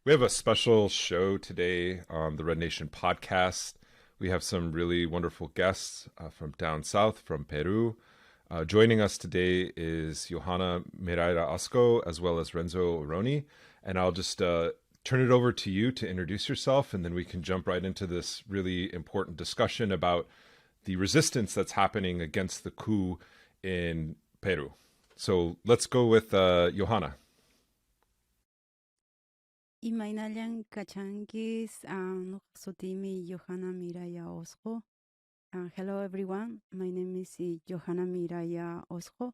We have a special show today on the Red Nation podcast. We have some really wonderful guests from down south, from Peru. Joining us today is Yojana Miraya Oscco as well as Renzo Aroni. And I'll just turn it over to you to introduce yourself, and then we can jump right into this really important discussion about the resistance that's happening against the coup in Peru. So let's go with Yojana. Imaynallan kachangis nuqsutimi Yojana Miraya Oscco. Hello everyone, my name is Yojana Miraya Oscco.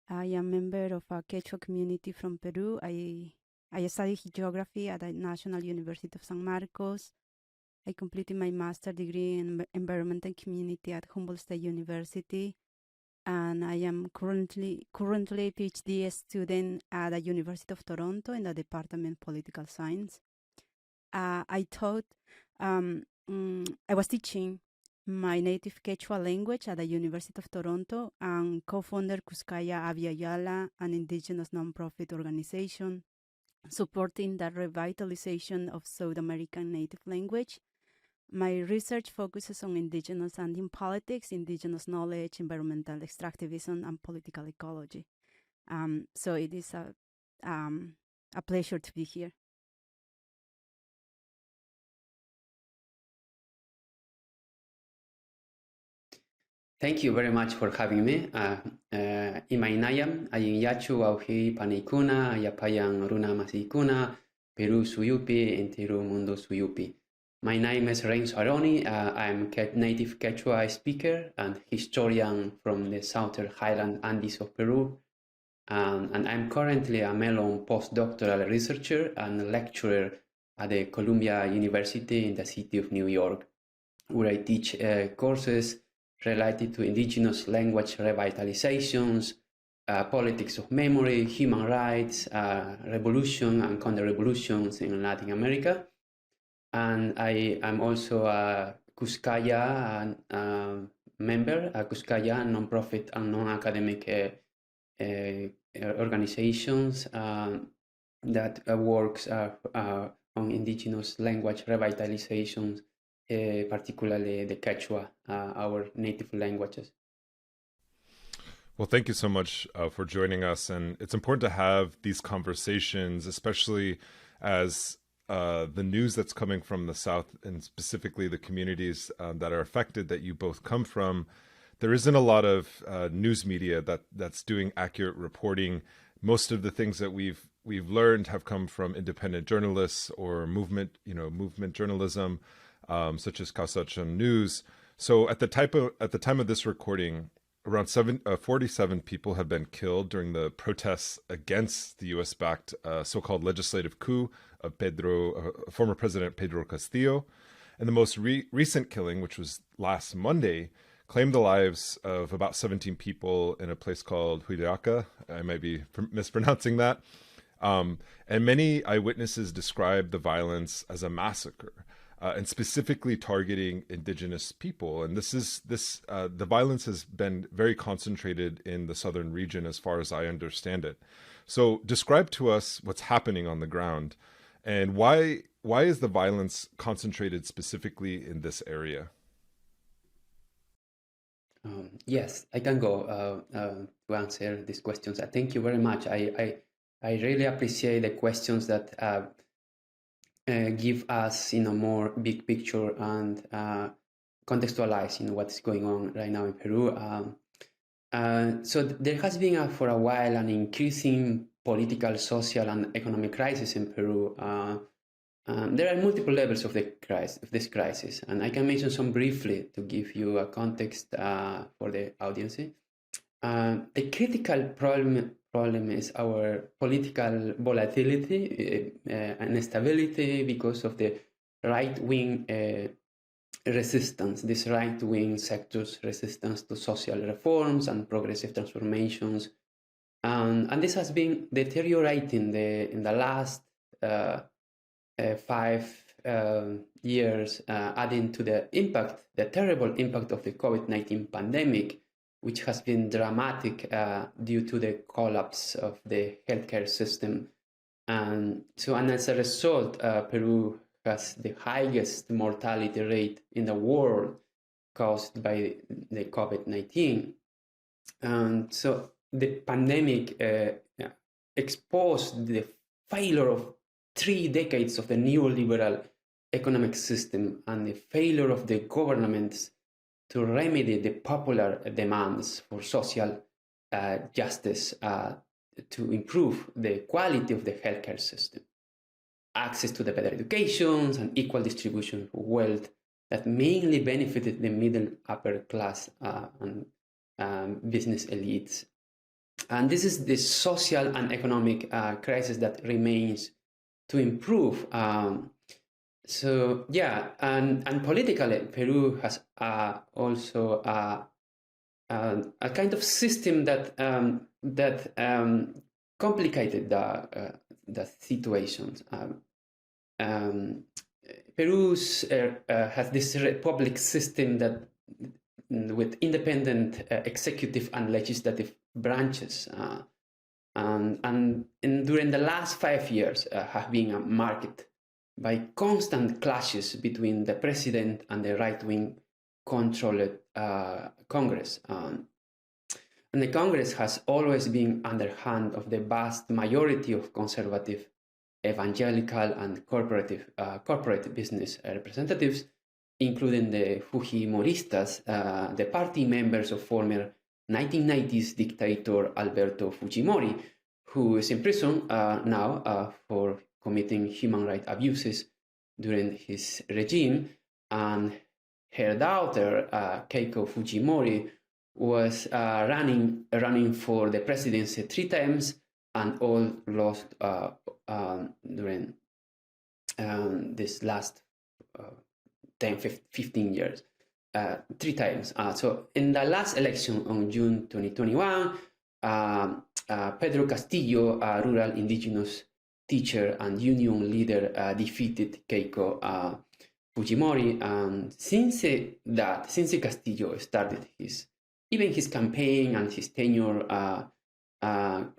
I am member of a Quechua community from Peru. I study geography at the National University of San Marcos. I completed my master's degree in environment and community at Humboldt State University. And I am currently a PhD student at the University of Toronto in the Department of Political Science. I was teaching my native Quechua language at the University of Toronto and co-founder Cuscaya Aviala, an indigenous nonprofit organization supporting the revitalization of South American native language. My research focuses on indigenous Andean politics, indigenous knowledge, environmental extractivism, and political ecology. So it is a pleasure to be here. Thank you very much for having me. Imainayam, ayin yachu auhi panikuna, ayapayang runa masikuna, Peru suyupi, intiru mundo suyupi. My name is Renzo Aroni. I'm native Quechua speaker and historian from the southern highland Andes of Peru. And I'm currently a Mellon postdoctoral researcher and lecturer at the Columbia University in the city of New York, where I teach courses related to indigenous language revitalizations, politics of memory, human rights, revolution and counter-revolutions in Latin America. And I am also a Cuscaya member, a Cuscaya non-profit and non-academic organizations that works on indigenous language revitalizations, particularly the Quechua, our native languages. Well, thank you so much for joining us. And it's important to have these conversations, especially as the news that's coming from the South, and specifically the communities that are affected that you both come from. There isn't a lot of news media that's doing accurate reporting. Most of the things that we've learned have come from independent journalists or movement journalism, such as Kausachan News. So at the time of this recording, around 47 people have been killed during the protests against the U.S.-backed so-called legislative coup of former President Pedro Castillo. And the most recent killing, which was last Monday, claimed the lives of about 17 people in a place called Huiraca. I might be mispronouncing that. And many eyewitnesses described the violence as a massacre. And specifically targeting indigenous people. And the violence has been very concentrated in the southern region as far as I understand it. So describe to us what's happening on the ground and why is the violence concentrated specifically in this area? Yes, I can go to answer these questions. Thank you very much. I really appreciate the questions that give us, more big picture and contextualize, what's going on right now in Peru. So there has been for a while an increasing political, social, and economic crisis in Peru. There are multiple levels of this crisis, and I can mention some briefly to give you a context for the audience. The critical problem is our political volatility and instability because of the right-wing resistance, this right-wing sector's resistance to social reforms and progressive transformations. And this has been deteriorating in the last 5 years, adding to the terrible impact of the COVID-19 pandemic, which has been dramatic due to the collapse of the healthcare system And as a result, Peru has the highest mortality rate in the world caused by the COVID-19. And so the pandemic exposed the failure of 3 decades of the neoliberal economic system and the failure of the governments to remedy the popular demands for social justice to improve the quality of the healthcare system, access to the better education and equal distribution of wealth that mainly benefited the middle upper class and business elites. And this is the social and economic crisis that remains to improve. So yeah, and politically, Peru has also a kind of system that complicated the situations. Peru has this republic system that with independent executive and legislative branches, and during the last 5 years have been marked by constant clashes between the president and the right-wing controlled Congress. And the Congress has always been underhand of the vast majority of conservative, evangelical, and corporate business representatives, including the Fujimoristas, the party members of former 1990s dictator Alberto Fujimori, who is in prison now for committing human rights abuses during his regime, and her daughter Keiko Fujimori was running for the presidency 3 times and all lost during this last 10-15 years, 3 times. So in the last election on June 2021, Pedro Castillo, a rural indigenous teacher and union leader, defeated Keiko Fujimori. And since Castillo started his campaign and his tenure,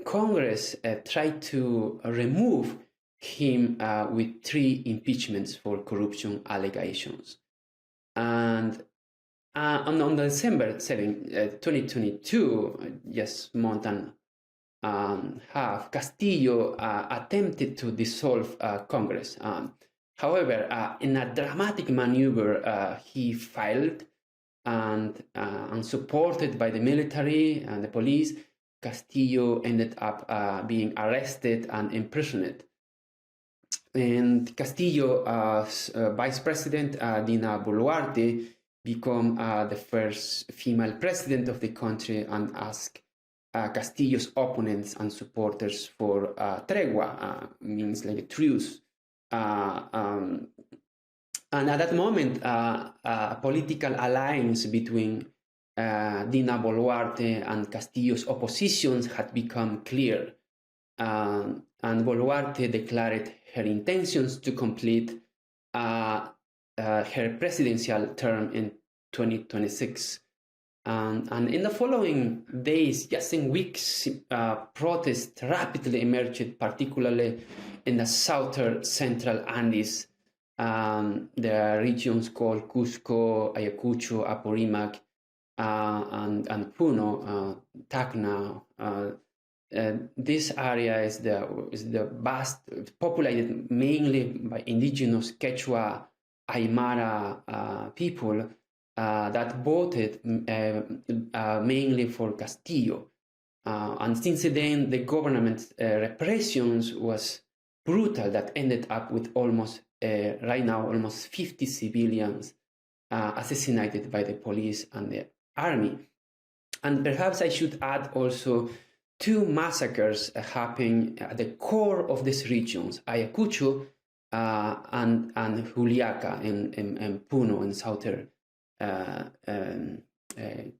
Congress tried to remove him with 3 impeachments for corruption allegations. And on December 7, 2022, just more than half, Castillo attempted to dissolve Congress. However, in a dramatic maneuver, he failed, and supported by the military and the police, Castillo ended up being arrested and imprisoned. And Castillo's vice president, Dina Boluarte, became the first female president of the country and asked Castillo's opponents and supporters for tregua, means like a truce. And at that moment, a political alliance between Dina Boluarte and Castillo's oppositions had become clear. And Boluarte declared her intentions to complete her presidential term in 2026. And in the following days, just in weeks, protests rapidly emerged, particularly in the southern central Andes, the regions called Cusco, Ayacucho, Apurímac, and Puno, Tacna. This area is the vast, populated mainly by indigenous Quechua, Aymara people that voted mainly for Castillo. And since then, the government's repressions was brutal, that ended up with almost 50 civilians assassinated by the police and the army. And perhaps I should add also 2 massacres happening at the core of these regions, Ayacucho and Juliaca in Puno, in southern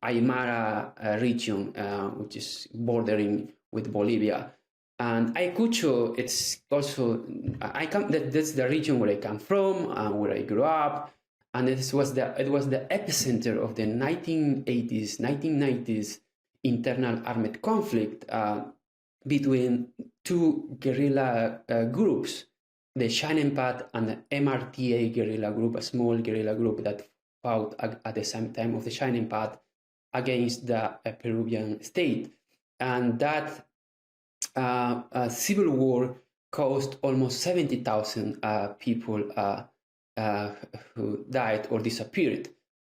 Aymara region, which is bordering with Bolivia. And Ayacucho, it's also, that's the region where I come from, where I grew up. And it was the epicenter of the 1980s, 1990s internal armed conflict between two guerrilla groups, the Shining Path and the MRTA guerrilla group, a small guerrilla group that fought at the same time of the Shining Path against the Peruvian state. And that civil war caused almost 70,000 people who died or disappeared,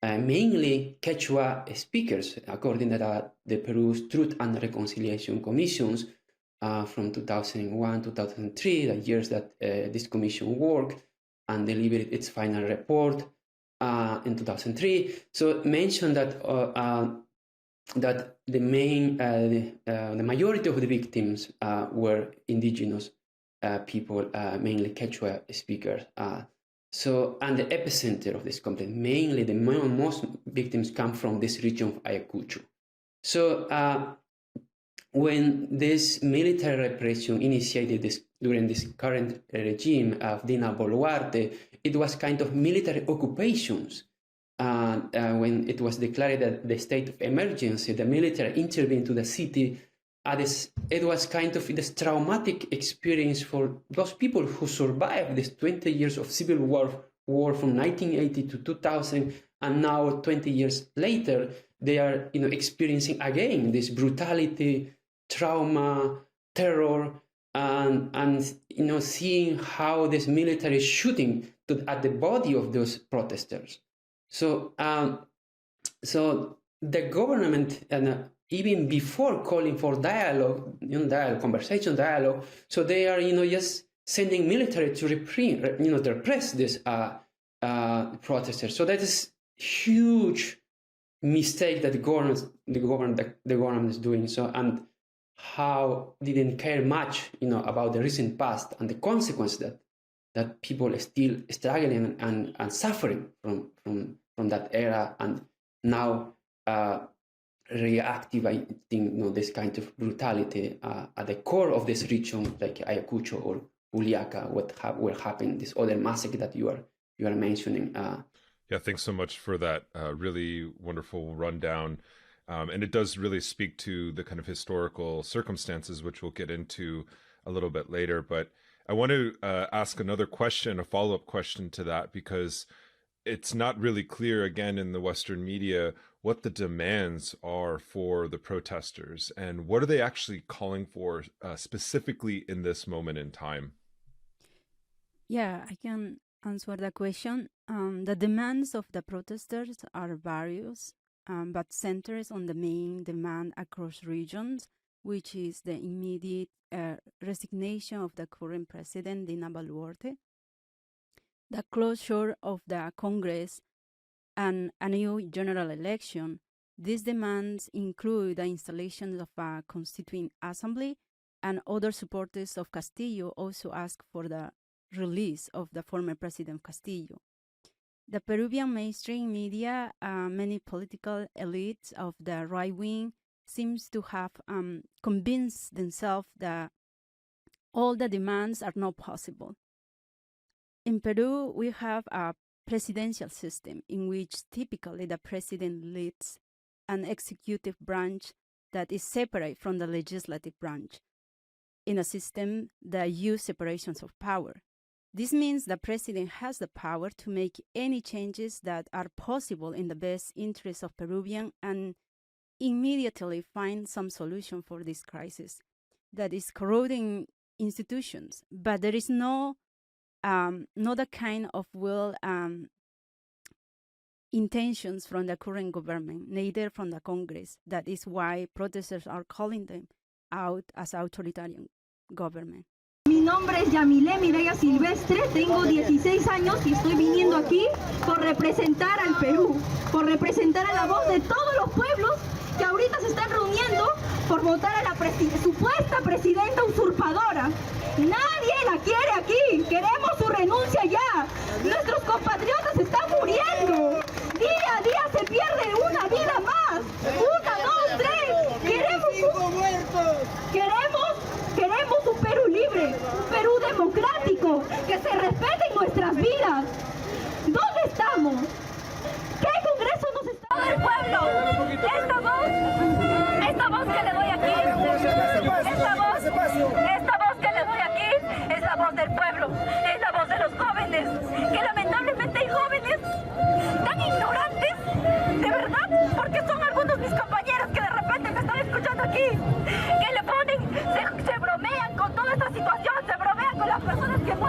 mainly Quechua speakers, according to the Peru's Truth and Reconciliation Commissions from 2001, 2003, the years that this commission worked and delivered its final report in 2003. So mentioned that that the majority of the victims were indigenous people, mainly Quechua speakers. And the epicenter of this conflict, mainly the most victims come from this region of Ayacucho. So when this military repression initiated during this current regime of Dina Boluarte, it was kind of military occupations. When it was declared that the state of emergency, the military intervened to the city. It was kind of this traumatic experience for those people who survived this 20 years of civil war from 1980 to 2000, and now 20 years later, they are experiencing again this brutality, trauma, terror, and seeing how this military is shooting at the body of those protesters. So the government, even before calling for dialogue, conversation, so they are, just sending military to repress this protesters. So that is huge mistake that the government is doing. So, and how didn't care much, about the recent past and the consequence that people are still struggling and suffering from that era, and now reactivating this kind of brutality at the core of this region, like Ayacucho or Juliaca, what happened, this other massacre that you are mentioning. Yeah, thanks so much for that really wonderful rundown. And it does really speak to the kind of historical circumstances, which we'll get into a little bit later. But I want to ask another question, a follow-up question to that, because it's not really clear, again, in the Western media, what the demands are for the protesters and what are they actually calling for specifically in this moment in time? Yeah, I can answer the question. The demands of the protesters are various, but centers on the main demand across regions, which is the immediate resignation of the current president, Dina Boluarte, the closure of the Congress, and a new general election. These demands include the installation of a constituent assembly, and other supporters of Castillo also ask for the release of the former President Castillo. The Peruvian mainstream media, many political elites of the right wing, seems to have convinced themselves that all the demands are not possible. In Peru, we have a presidential system in which typically the president leads an executive branch that is separate from the legislative branch in a system that uses separations of power. This means the president has the power to make any changes that are possible in the best interest of Peruvians and immediately find some solution for this crisis that is corroding institutions. But there is not the kind of intentions from the current government, neither from the Congress. That is why protesters are calling them out as authoritarian government. Mi nombre es Yojana Miraya Silvestre, tengo 16 años y estoy viniendo aquí por representar al Perú, por representar a la voz de todos los pueblos que ahorita se están reuniendo por votar a la supuesta presidenta usurpadora. Nadie la quiere aquí, queremos su renuncia ya. Nuestros compatriotas están muriendo, día a día se pierde una vida más, 1, 2, 3, queremos un Perú libre, un Perú democrático, que se respeten nuestras vidas. ¿Dónde estamos? ¿Qué Congreso nos está dando el pueblo? Esta voz que le doy aquí, esta voz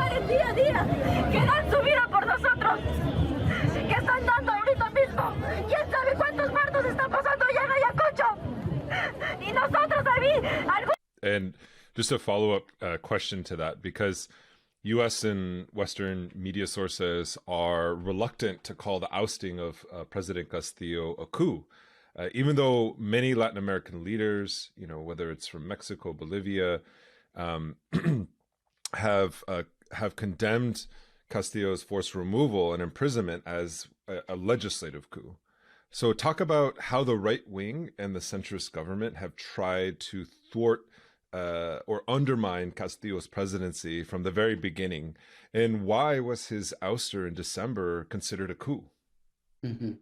familiares día a día que dan su vida por nosotros, que están dando ahorita mismo. ¿Quién sabe cuántos muertos están pasando allá en Ayacucho? Y nosotros ahí... And just a follow-up question to that, because U.S. and Western media sources are reluctant to call the ousting of President Castillo a coup, even though many Latin American leaders, whether it's from Mexico, Bolivia, have condemned Castillo's forced removal and imprisonment as a legislative coup. So talk about how the right wing and the centrist government have tried to thwart or undermine Castillo's presidency from the very beginning, and why was his ouster in December considered a coup? Mm-hmm.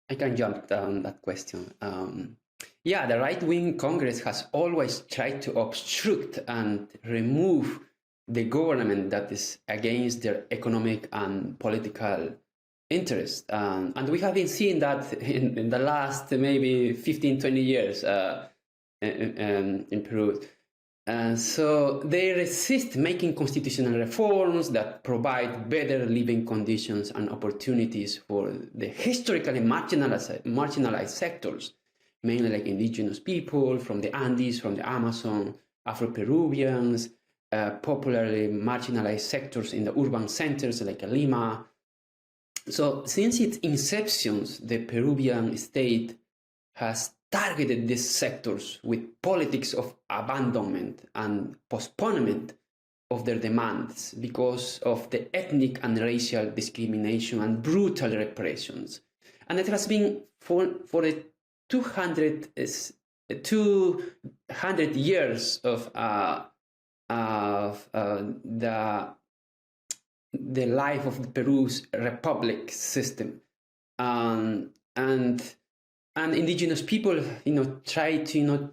I can jump down that question. Yeah, the right-wing Congress has always tried to obstruct and remove the government that is against their economic and political interests. And we have been seeing that in the last maybe 15, 20 years in Peru. So they resist making constitutional reforms that provide better living conditions and opportunities for the historically marginalized sectors, mainly like indigenous people from the Andes, from the Amazon, Afro-Peruvians, popularly marginalized sectors in the urban centers like Lima. So since its inception, the Peruvian state has targeted these sectors with politics of abandonment and postponement of their demands because of the ethnic and racial discrimination and brutal repressions. And it has been for the 200 years of the life of Peru's republic system, and indigenous people, try to,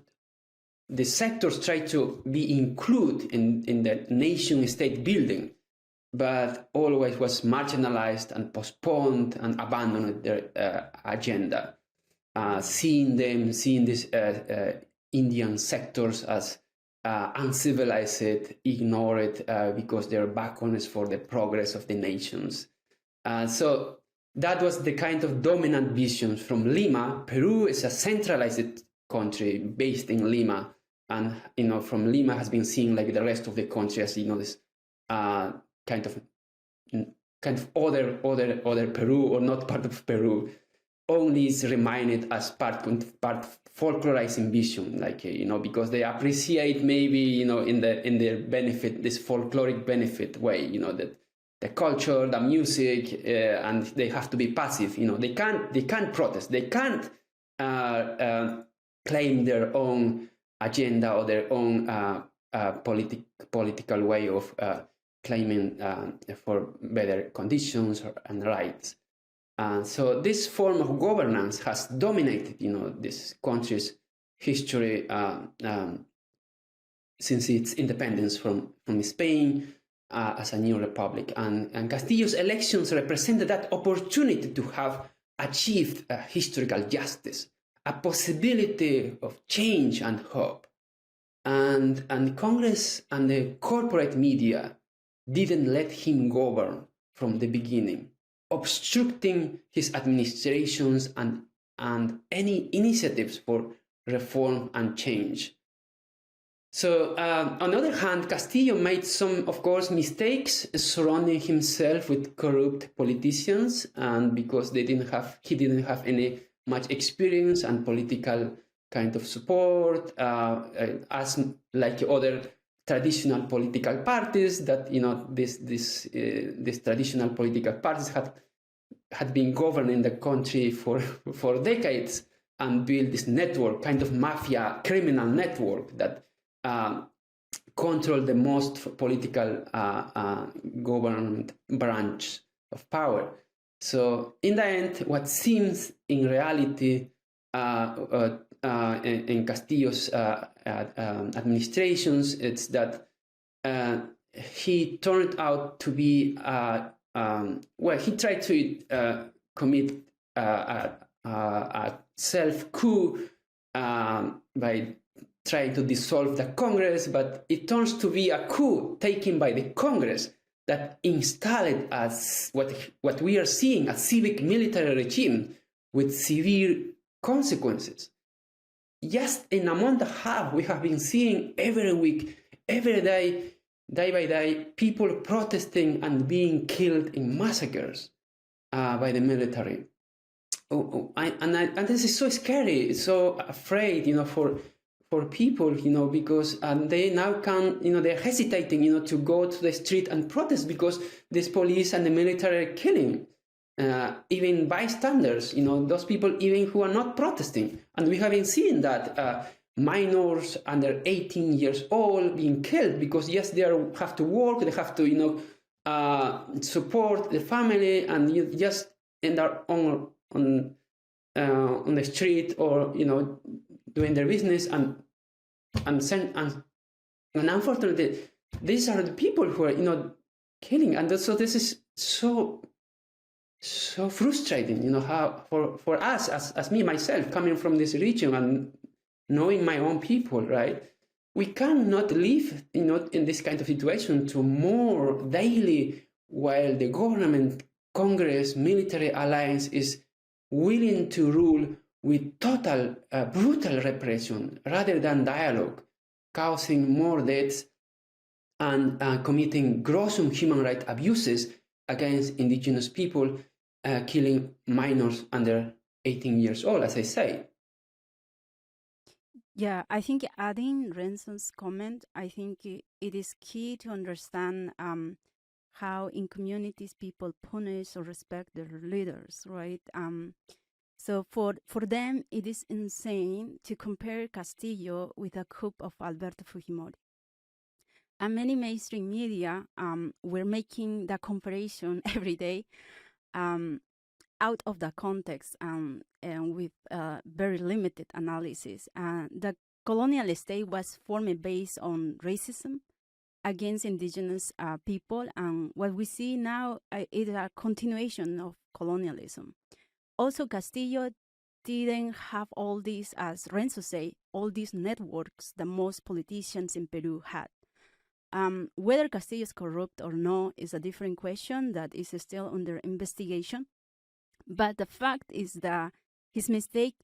the sectors try to be included in the nation-state building, but always was marginalized and postponed and abandoned their agenda, seeing these Indian sectors as uncivilized, ignored because they're backwards for the progress of the nations. So that was the kind of dominant vision from Lima. Peru is a centralized country based in Lima, and from Lima has been seen like the rest of the country as this kind of other Peru, or not part of Peru. Only is reminded as part folklorizing vision, because they appreciate maybe in their benefit, this folkloric benefit way, that the culture, the music, and they have to be passive. They can't protest. They can't claim their own agenda or their own political way of claiming for better conditions and rights. So this form of governance has dominated, this country's history since its independence from Spain as a new republic. And Castillo's elections represented that opportunity to have achieved historical justice, a possibility of change and hope. And Congress and the corporate media didn't let him govern from the beginning, obstructing his administrations and any initiatives for reform and change. So, on the other hand, Castillo made some, of course, mistakes surrounding himself with corrupt politicians, and because he didn't have any much experience and political kind of support, as like other traditional political parties that these traditional political parties had been governing the country for decades and built this network, kind of mafia criminal network that control the most political government branch of power. So in the end, what seems in reality in Castillo's administrations, it's that he turned out to be he tried to commit a self-coup by try to dissolve the Congress, but it turns to be a coup taken by the Congress that installed as what we are seeing, a civic military regime with severe consequences. Just in a month and a half, we have been seeing every week, every day, day by day, people protesting and being killed in massacres by the military. And this is so scary, so afraid, for people, because they now can, they're hesitating, to go to the street and protest because this police and the military are killing even bystanders, those people even who are not protesting. And we have been seeing that minors under 18 years old being killed because, yes, they have to work, they have to, support the family, and you just end up on the street or, doing their business, and unfortunately, these are the people who are, killing, and so this is so frustrating, how for us, as me myself, coming from this region and knowing my own people, right? We cannot live, in this kind of situation to more daily while the government, Congress, military alliance is willing to rule with total brutal repression rather than dialogue, causing more deaths and committing gruesome human rights abuses against indigenous people, killing minors under 18 years old, as I say. Yeah, I think adding Renzo's comment, I think it is key to understand how in communities people punish or respect their leaders, right? So for them, it is insane to compare Castillo with a coup of Alberto Fujimori. And many mainstream media were making that comparison every day out of the context and with very limited analysis. The colonial state was formed based on racism against indigenous people, and what we see now is a continuation of colonialism. Also, Castillo didn't have all these, as Renzo say, all these networks that most politicians in Peru had. Whether Castillo is corrupt or no is a different question that is still under investigation. But the fact is that his mistake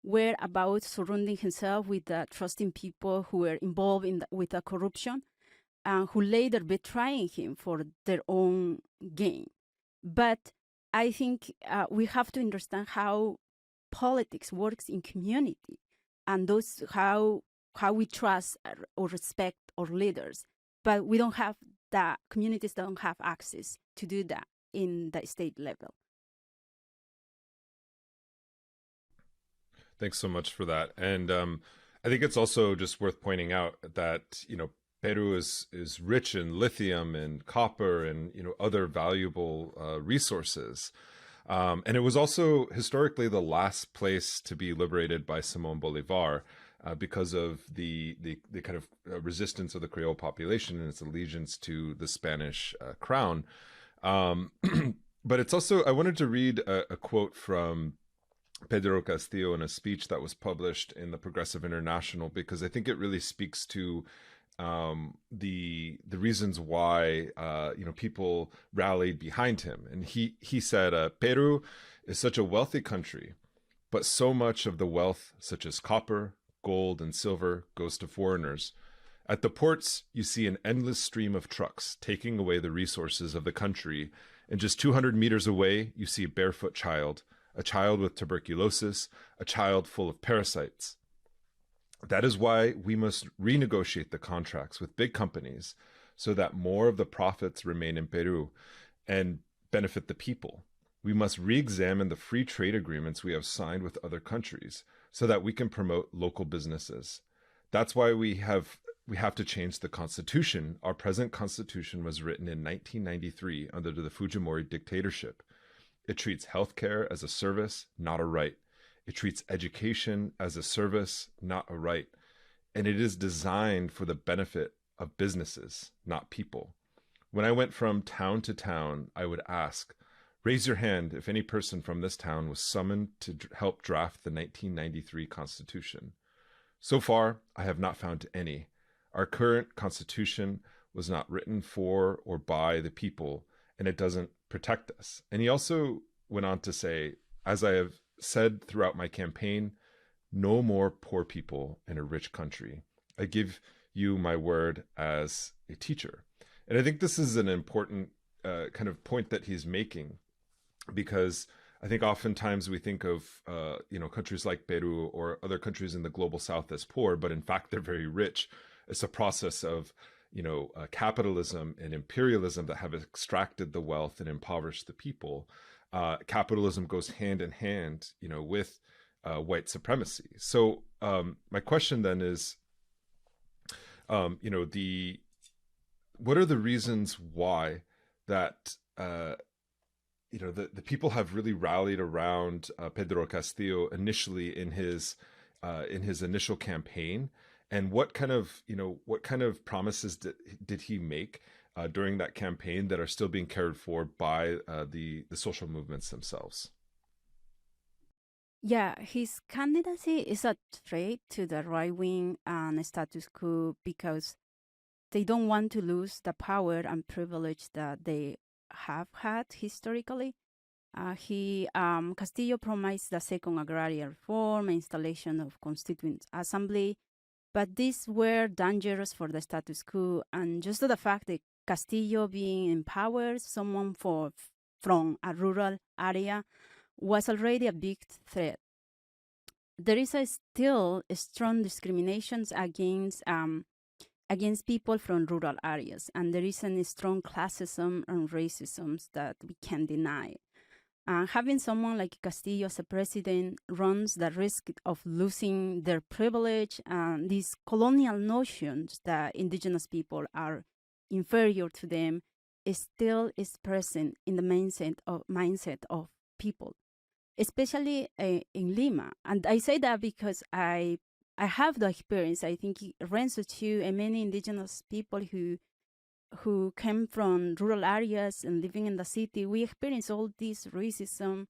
were about surrounding himself with trusting people who were involved with the corruption and who later betraying him for their own gain. But I think we have to understand how politics works in community and how we trust or respect our leaders. But we don't have that, communities don't have access to do that in the state level. Thanks so much for that. And I think it's also just worth pointing out that, Peru is rich in lithium and copper and, other valuable resources. And it was also historically the last place to be liberated by Simón Bolívar because of the kind of resistance of the Creole population and its allegiance to the Spanish crown. But it's also, I wanted to read a quote from Pedro Castillo in a speech that was published in the Progressive International, because I think it really speaks to the reasons why people rallied behind him. And he said, Peru is such a wealthy country, but so much of the wealth, such as copper, gold, and silver, goes to foreigners. At the ports, you see an endless stream of trucks taking away the resources of the country, and just 200 meters away, you see a barefoot child, a child with tuberculosis, a child full of parasites. That is why we must renegotiate the contracts with big companies so that more of the profits remain in Peru and benefit the people. We must re-examine the free trade agreements we have signed with other countries so that we can promote local businesses. That's why we have to change the constitution. Our present constitution was written in 1993 under the Fujimori dictatorship. It treats healthcare as a service, not a right. It treats education as a service, not a right. And it is designed for the benefit of businesses, not people. When I went from town to town, I would ask, raise your hand if any person from this town was summoned to help draft the 1993 Constitution. So far, I have not found any. Our current constitution was not written for or by the people, and it doesn't protect us. And he also went on to say, as I have said throughout my campaign, no more poor people in a rich country. I give you my word as a teacher. And I think this is an important kind of point that he's making, because I think oftentimes we think of countries like Peru or other countries in the global south as poor, but in fact they're very rich. It's a process of capitalism and imperialism that have extracted the wealth and impoverished the people. Capitalism goes hand in hand, with white supremacy. So my question then is, what are the reasons why that the people have really rallied around Pedro Castillo initially in his initial campaign, and what kind of promises did he make during that campaign that are still being carried forward by the social movements themselves? Yeah, his candidacy is a threat to the right wing and status quo because they don't want to lose the power and privilege that they have had historically. Castillo promised the second agrarian reform, installation of constituent assembly, but these were dangerous for the status quo. And just the fact that Castillo being in power, someone from a rural area, was already a big threat. There is still strong discriminations against people from rural areas, and there is a strong classism and racism that we can't deny. Having someone like Castillo as a president runs the risk of losing their privilege, and these colonial notions that indigenous people are inferior to them still is present in the mindset of people, especially in Lima. And I say that because I have the experience. I think Renzo too, and many indigenous people who came from rural areas and living in the city, we experience all this racism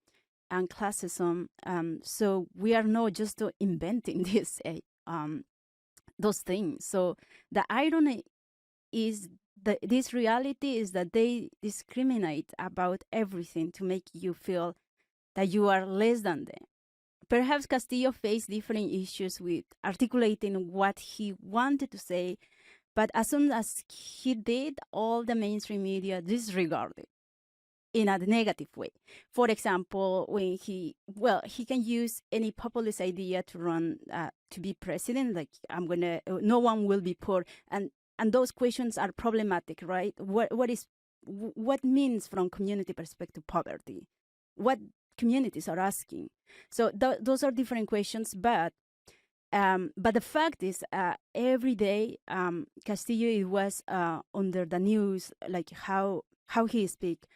and classism. So we are not just inventing those things. So the irony is that this reality is that they discriminate about everything to make you feel that you are less than them. Perhaps Castillo faced different issues with articulating what he wanted to say, but as soon as he did, all the mainstream media disregarded in a negative way. For example, when he can use any populist idea to run to be president, like no one will be poor, and those questions are problematic, right? What means from community perspective poverty? What communities are asking? So those are different questions, but the fact is, every day Castillo was under the news, like how he speak,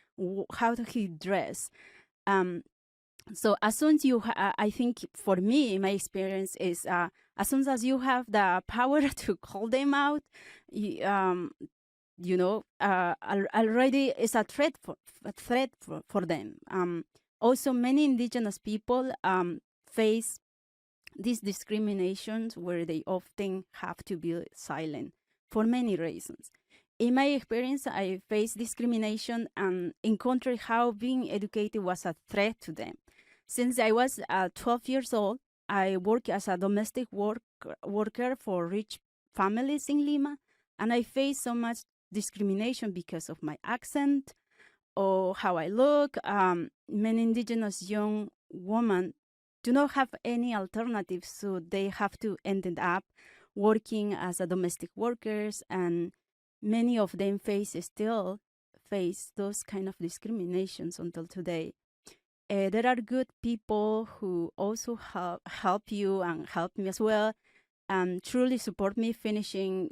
how he dress. So as soon as I think for me, my experience is as soon as you have the power to call them out, already is a threat for them. Also, many indigenous people face these discriminations where they often have to be silent for many reasons. In my experience, I faced discrimination and encountered how being educated was a threat to them. Since I was 12 years old, I worked as a domestic worker for rich families in Lima, and I faced so much discrimination because of my accent or how I look. Many indigenous young women do not have any alternatives, so they have to end up working as a domestic workers, and many of them still face those kind of discriminations until today. There are good people who also help you and help me as well, and truly support me finishing,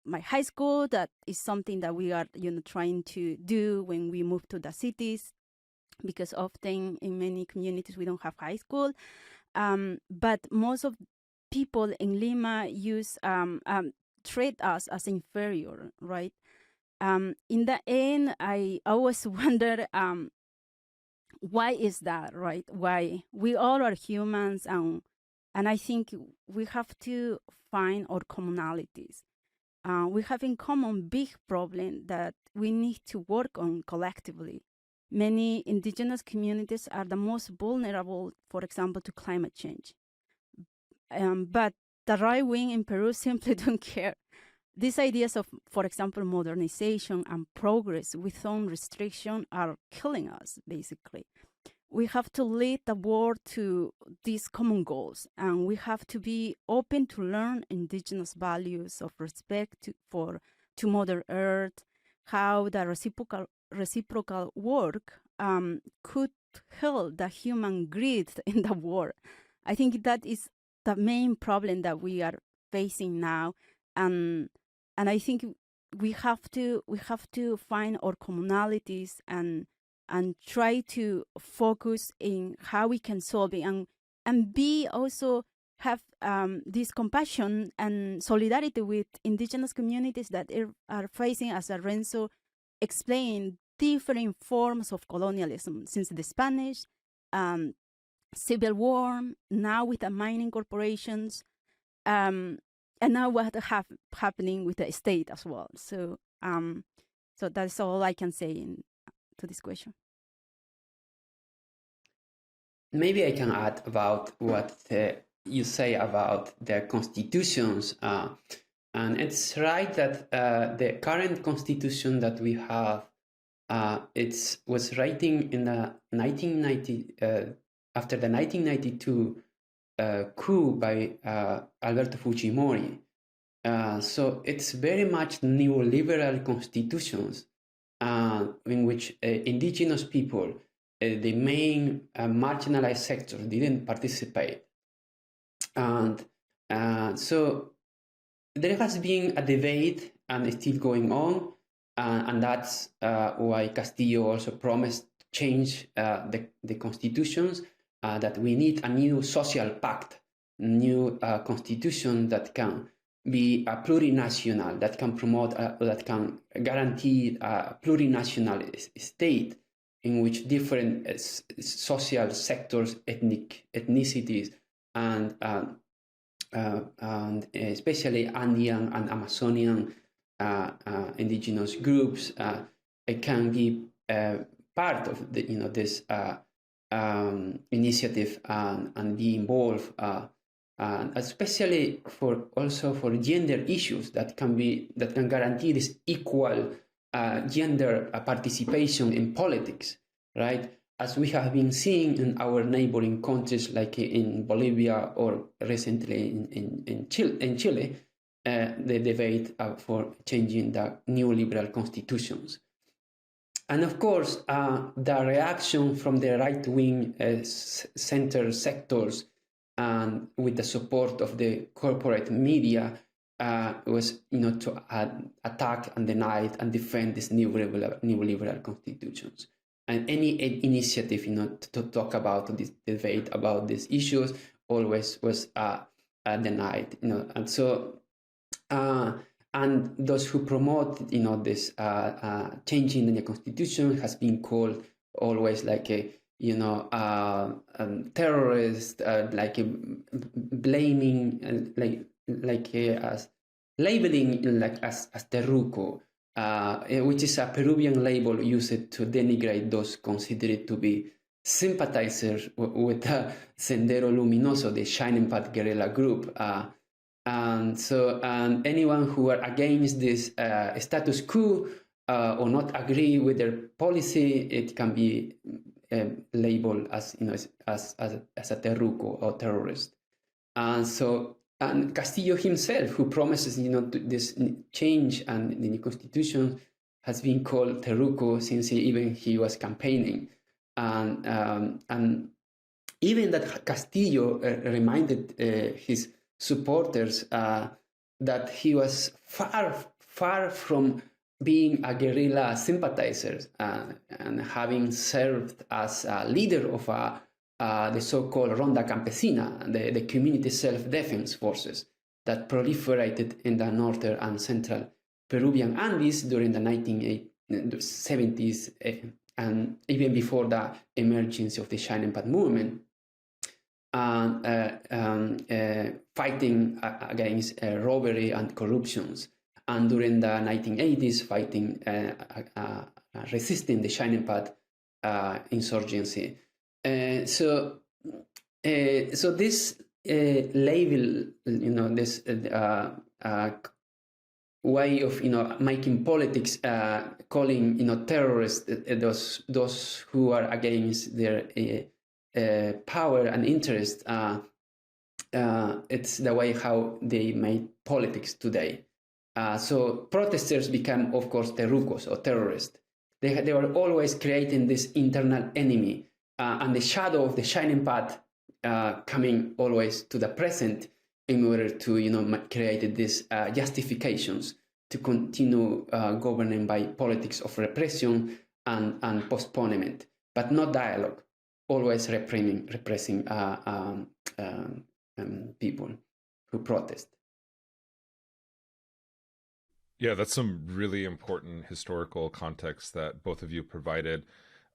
my high school. That is something that we are, trying to do when we move to the cities, because often in many communities we don't have high school. But most of people in Lima treat us as inferior, right? In the end, I always wonder, why is that, right? Why we all are humans, and And I think we have to find our commonalities. We have in common big problem that we need to work on collectively. Many indigenous communities are the most vulnerable, for example, to climate change. But the right wing in Peru simply don't care. These ideas of, for example, modernization and progress without restriction are killing us, basically. We have to lead the world to these common goals, and we have to be open to learn indigenous values of respect to Mother Earth, how the reciprocal work could help the human greed in the world. I think that is the main problem that we are facing now, and I think we have to find our commonalities and try to focus in how we can solve it, and be also have this compassion and solidarity with indigenous communities that are facing, as Renzo explained, different forms of colonialism since the Spanish, civil war, now with the mining corporations, and now what happening with the state as well. So that's all I can say to this question. Maybe I can add about what you say about the constitutions. And it's right that the current constitution that we have, it was writing in the 1990, after the 1992 coup by Alberto Fujimori. So it's very much neoliberal constitutions in which indigenous people, the main marginalized sectors, didn't participate. And so there has been a debate, and it's still going on, and that's why Castillo also promised to change the constitutions, that we need a new social pact, new constitution that can be a plurinational, that can promote, that can guarantee a plurinational state in which different social sectors, ethnicities, and especially Andean and Amazonian indigenous groups can be part of this initiative and be involved, especially for gender issues that can guarantee this equal gender participation in politics, right? As we have been seeing in our neighboring countries, like in Bolivia or recently in Chile, the debate for changing the neoliberal constitutions. And of course, the reaction from the right-wing center sectors, and with the support of the corporate media, was to attack and deny and defend these neoliberal constitutions. And any initiative to talk about this debate about these issues always was denied. And so and those who promote this changing the constitution has been called always like a terrorist, like blaming, as labeling as terruco, which is a Peruvian label used to denigrate those considered to be sympathizers with Sendero Luminoso, the Shining Path guerrilla group. And so anyone who are against this status quo or not agree with their policy, it can be labeled as a terruco or terrorist. And Castillo himself, who promises this change and the new constitution, has been called terruco since he was campaigning, and even that Castillo reminded his supporters that he was far from being a guerrilla sympathizer, and having served as a leader of the so-called Ronda Campesina, the community self-defense forces that proliferated in the northern and central Peruvian Andes during the 1970s, and even before the emergence of the Shining Path movement. fighting against robbery and corruptions, and during the 1980s fighting, resisting the Shining Path insurgency. So this label, this way of making politics, calling terrorists those who are against their power and interest. It's the way how they make politics today. So protesters become, of course, terrucos or terrorists. They were always creating this internal enemy, and the shadow of the Shining Path coming always to the present in order to create these justifications to continue governing by politics of repression and postponement, but not dialogue. Always repressing people who protest. Yeah, that's some really important historical context that both of you provided.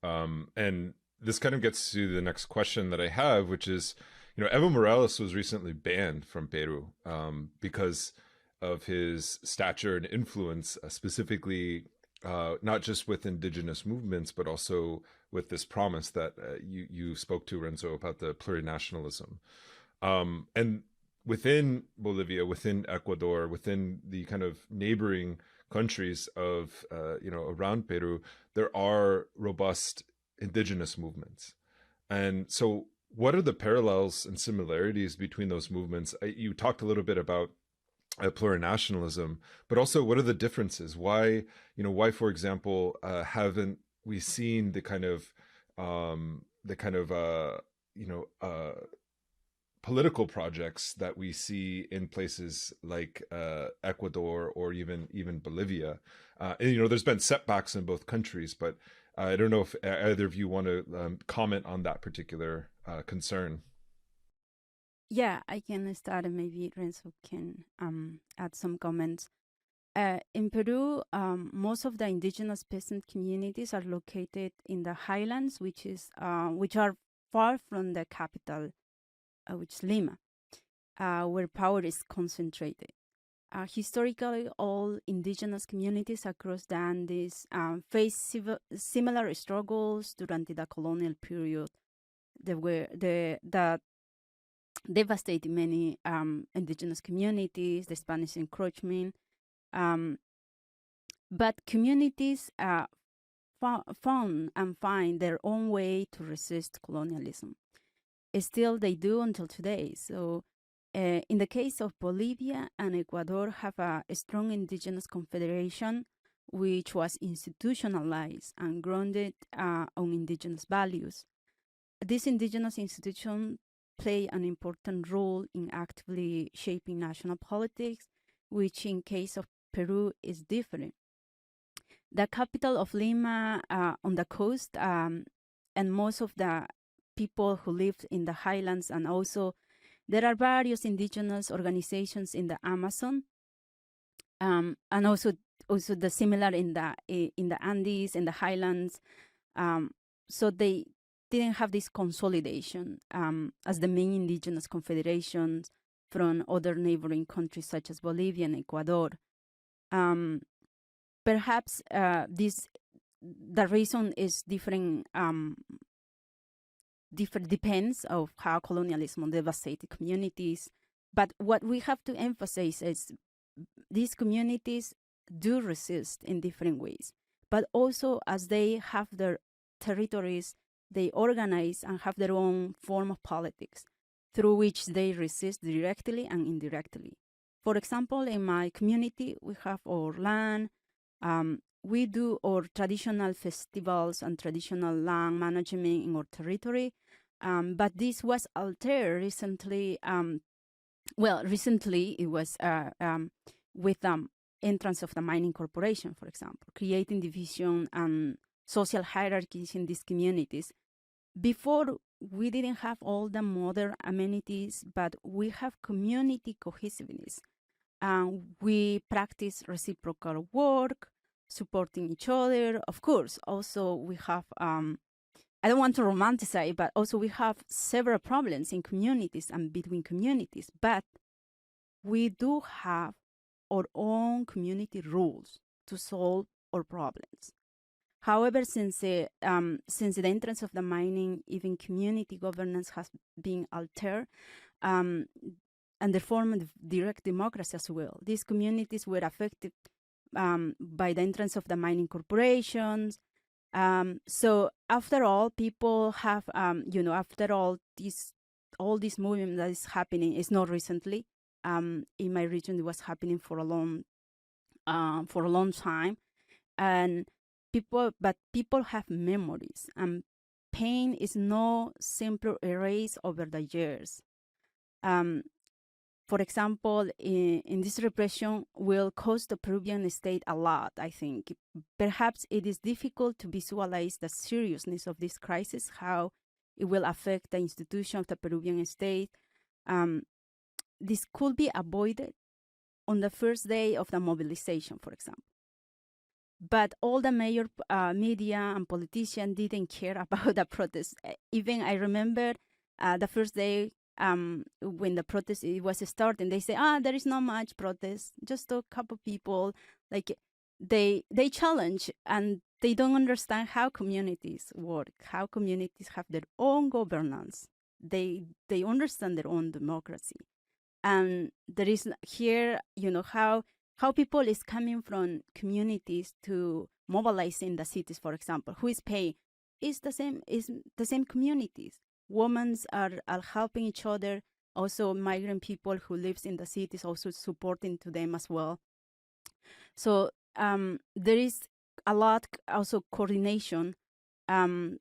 And this kind of gets to the next question that I have, which is, Evo Morales was recently banned from Peru because of his stature and influence, specifically not just with indigenous movements, but also with this promise that you spoke to, Renzo, about the plurinationalism. And within Bolivia, within Ecuador, within the kind of neighboring countries of, around Peru, there are robust indigenous movements. And so what are the parallels and similarities between those movements? You talked a little bit about plurinationalism, but also what are the differences? Why, for example, haven't we seen the kind of political projects that we see in places like Ecuador or even Bolivia? There's been setbacks in both countries, but I don't know if either of you want to comment on that particular concern. Yeah, I can start, and maybe Renzo can add some comments. In Peru, most of the indigenous peasant communities are located in the highlands, which are far from the capital, which is Lima, where power is concentrated. Historically, all indigenous communities across the Andes faced similar struggles during the colonial period that devastated many indigenous communities, the Spanish encroachment. But communities found and find their own way to resist colonialism. Still, they do until today. So, in the case of Bolivia and Ecuador, have a strong indigenous confederation, which was institutionalized and grounded on indigenous values. This indigenous institution play an important role in actively shaping national politics, which in case of Peru is different. The capital of Lima on the coast, and most of the people who live in the highlands, and also there are various indigenous organizations in the Amazon, and also the similar in the Andes, in the highlands. So they didn't have this consolidation as the main indigenous confederations from other neighboring countries such as Bolivia and Ecuador. Perhaps the reason is different. Depends of how colonialism devastated communities. But what we have to emphasize is these communities do resist in different ways. But also, as they have their territories, they organize and have their own form of politics through which they resist directly and indirectly. For example, in my community, we have our land. We do our traditional festivals and traditional land management in our territory. But this was altered recently. Recently it was with the entrance of the mining corporation, for example, creating division and social hierarchies in these communities. Before, we didn't have all the modern amenities, but we have community cohesiveness. We practice reciprocal work, supporting each other. Of course, also we have I don't want to romanticize, but also we have several problems in communities and between communities, but we do have our own community rules to solve our problems. However, since the entrance of the mining, even community governance has been altered, and the form of direct democracy as well. These communities were affected by the entrance of the mining corporations. So after all, people have, after all this movement that is happening is not recently. In my region, it was happening for a long time, and people have memories, and pain is no simple erase over the years. For example, in this repression will cost the Peruvian state a lot, I think. Perhaps it is difficult to visualize the seriousness of this crisis, how it will affect the institution of the Peruvian state. This could be avoided on the first day of the mobilization, for example. But all the major media and politicians didn't care about the protest. Even I remember the first day when the protest was starting, they say, there is not much protest, just a couple people. Like they challenge, and they don't understand how communities work, how communities have their own governance. They understand their own democracy. And there is here, how people is coming from communities to mobilize in the cities, for example. Who is paying? Is the same communities. Women are helping each other. Also, migrant people who lives in the cities also supporting to them as well. So there is a lot also coordination.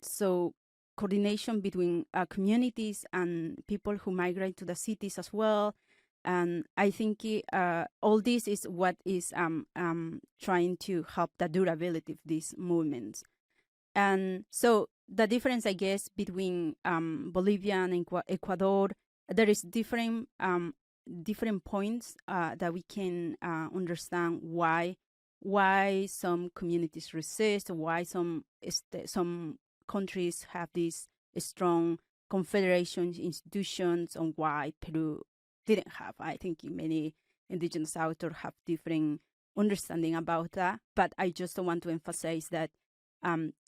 So coordination between communities and people who migrate to the cities as well. And I think all this is what is trying to help the durability of these movements. And so the difference, I guess, between Bolivia and Ecuador, there is different points that we can understand why some communities resist, why some countries have these strong confederation institutions, and why Peru didn't have. I think many indigenous authors have different understanding about that, but I just want to emphasize that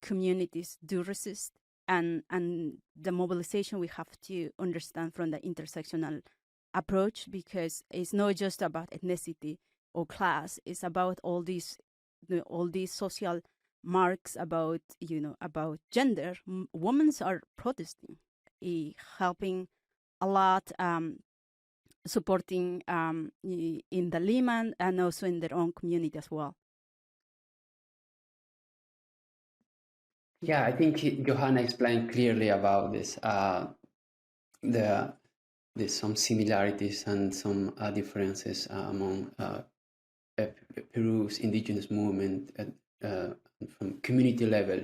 communities do resist, and the mobilization we have to understand from the intersectional approach, because it's not just about ethnicity or class. It's about all these social marks about gender. Women are protesting, helping a lot, supporting in the Lima and also in their own community as well. Yeah, I think Johanna explained clearly about this. There's some similarities and some differences among Peru's indigenous movement from community level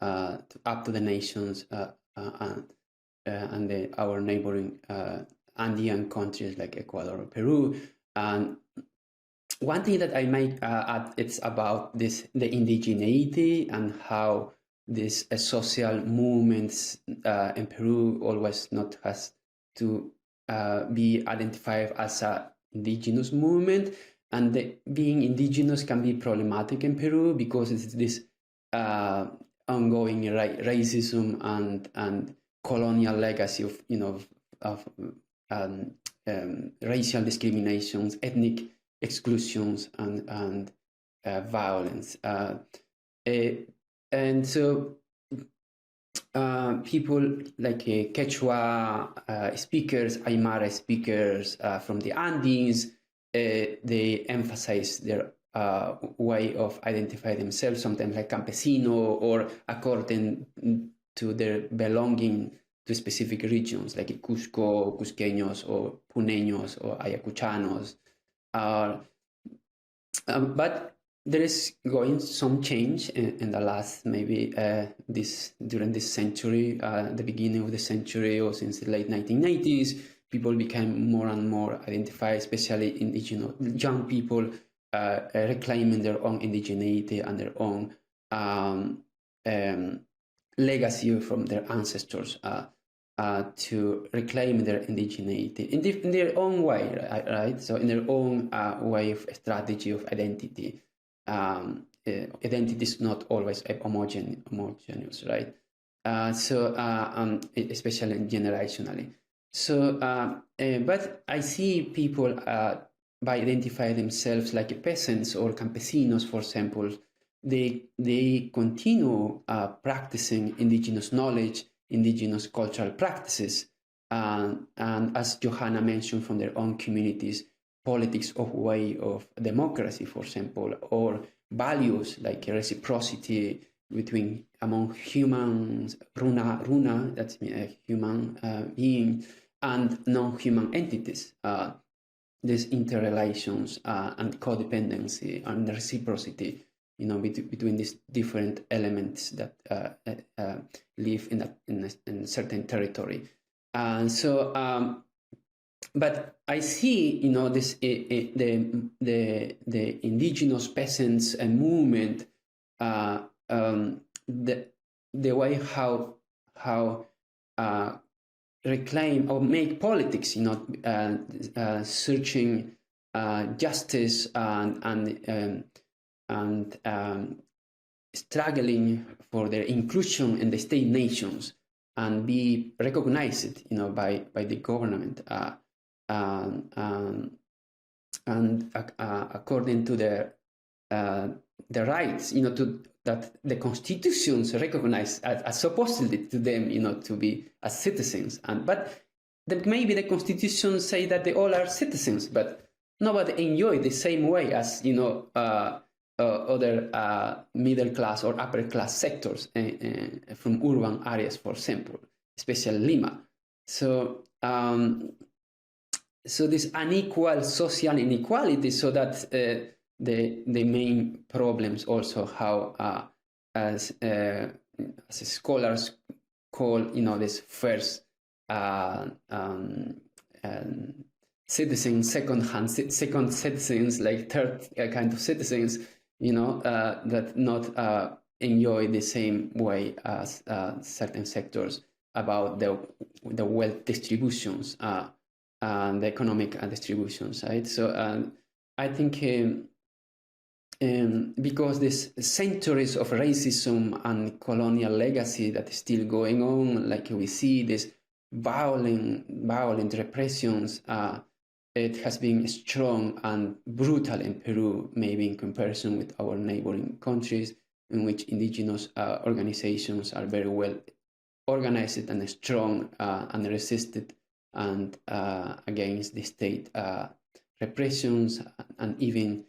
up to the nations and our neighboring Andean countries like Ecuador or Peru. And one thing that I might add, it's about the indigeneity and how these social movements in Peru always not has to be identified as an indigenous movement, and being indigenous can be problematic in Peru because it's this ongoing racism and colonial legacy of racial discriminations, ethnic exclusions, and violence. And so people like Quechua speakers, Aymara speakers from the Andes, they emphasize their way of identifying themselves, sometimes like campesino, or according to their belonging to specific regions, like Cusco, Cusqueños, or Puneños, or Ayacuchanos. But there is going some change in the last maybe during this century, the beginning of the century, or since the late 1990s. People became more and more identified, especially indigenous young people, reclaiming their own indigeneity and their own legacy from their ancestors to reclaim their indigeneity in their own way, right? So in their own way of strategy of identity. Identity is not always homogeneous, right? Especially generationally. So, but I see people by identifying themselves like peasants or campesinos, for example, they continue practicing indigenous knowledge, indigenous cultural practices, and as Yojana mentioned, from their own communities, politics of way of democracy, for example, or values like reciprocity between among humans, runa, that's a human being, and non-human entities. These interrelations and codependency and reciprocity, between these different elements that live in a certain territory. But I see, this the indigenous peasants movement, the way how reclaim or make politics, searching justice and struggling for their inclusion in the state nations and be recognized, by the government, and according to the rights, that the constitutions recognize as supposedly to them, to be as citizens. But maybe the constitutions say that they all are citizens, but nobody enjoy the same way as other middle class or upper class sectors from urban areas, for example, especially Lima. So this unequal social inequality, so that the main problems also how as scholars call, this first citizens, second citizens, like third kind of citizens, that not enjoy the same way as certain sectors about the wealth distributions and the economic distributions, right? So I think because this centuries of racism and colonial legacy that is still going on, like we see this violent repressions, it has been strong and brutal in Peru, maybe in comparison with our neighboring countries, in which indigenous organizations are very well organized and strong and resisted and against the state repressions and even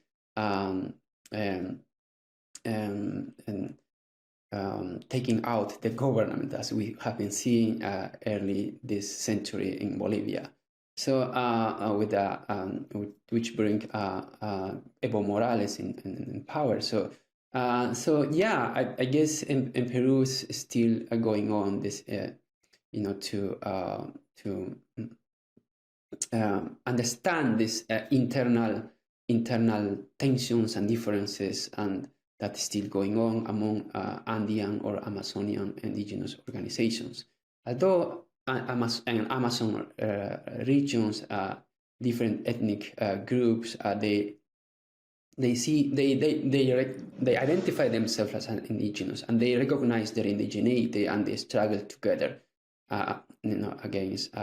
taking out the government, as we have been seeing early this century in Bolivia. So which bring Evo Morales in power. So yeah, I guess in Peru is still going on this, to understand this internal tensions and differences, and that's still going on among Andean or Amazonian indigenous organizations. Although Amazon regions, different ethnic groups, they identify themselves as indigenous, and they recognize their indigeneity, and they struggle together, against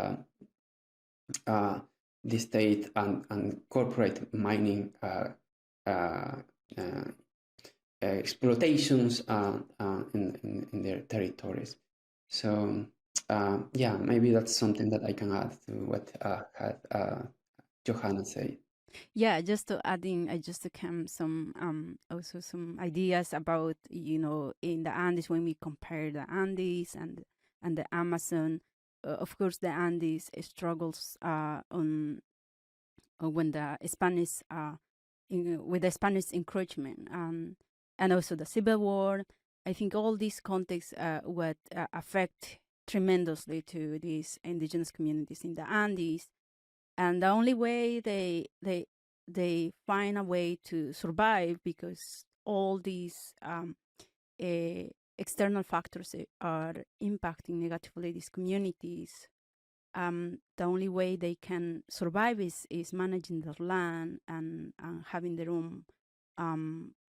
the state and corporate mining exploitations in their territories. So yeah, maybe that's something that I can add to what had Yojana said. Yeah, just to add in, I just came some also some ideas about, in the Andes, when we compare the Andes and the Amazon. Of course, the Andes struggles on when the Spanish with the Spanish encroachment, and also the Civil War. I think all these contexts would affect tremendously to these indigenous communities in the Andes, and the only way they find a way to survive, because all these external factors are impacting negatively these communities, the only way they can survive is managing their land and having their own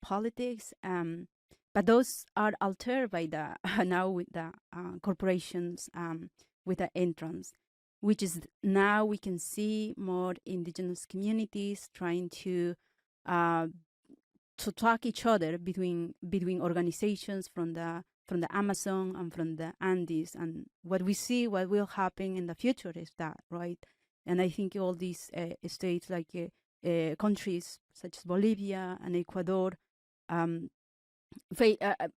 politics. But those are altered by the now with the corporations, with the entrance, which is now we can see more indigenous communities trying to track each other between organizations from the Amazon and from the Andes. And what we see, what will happen in the future is that, right? And I think all these states, like countries such as Bolivia and Ecuador,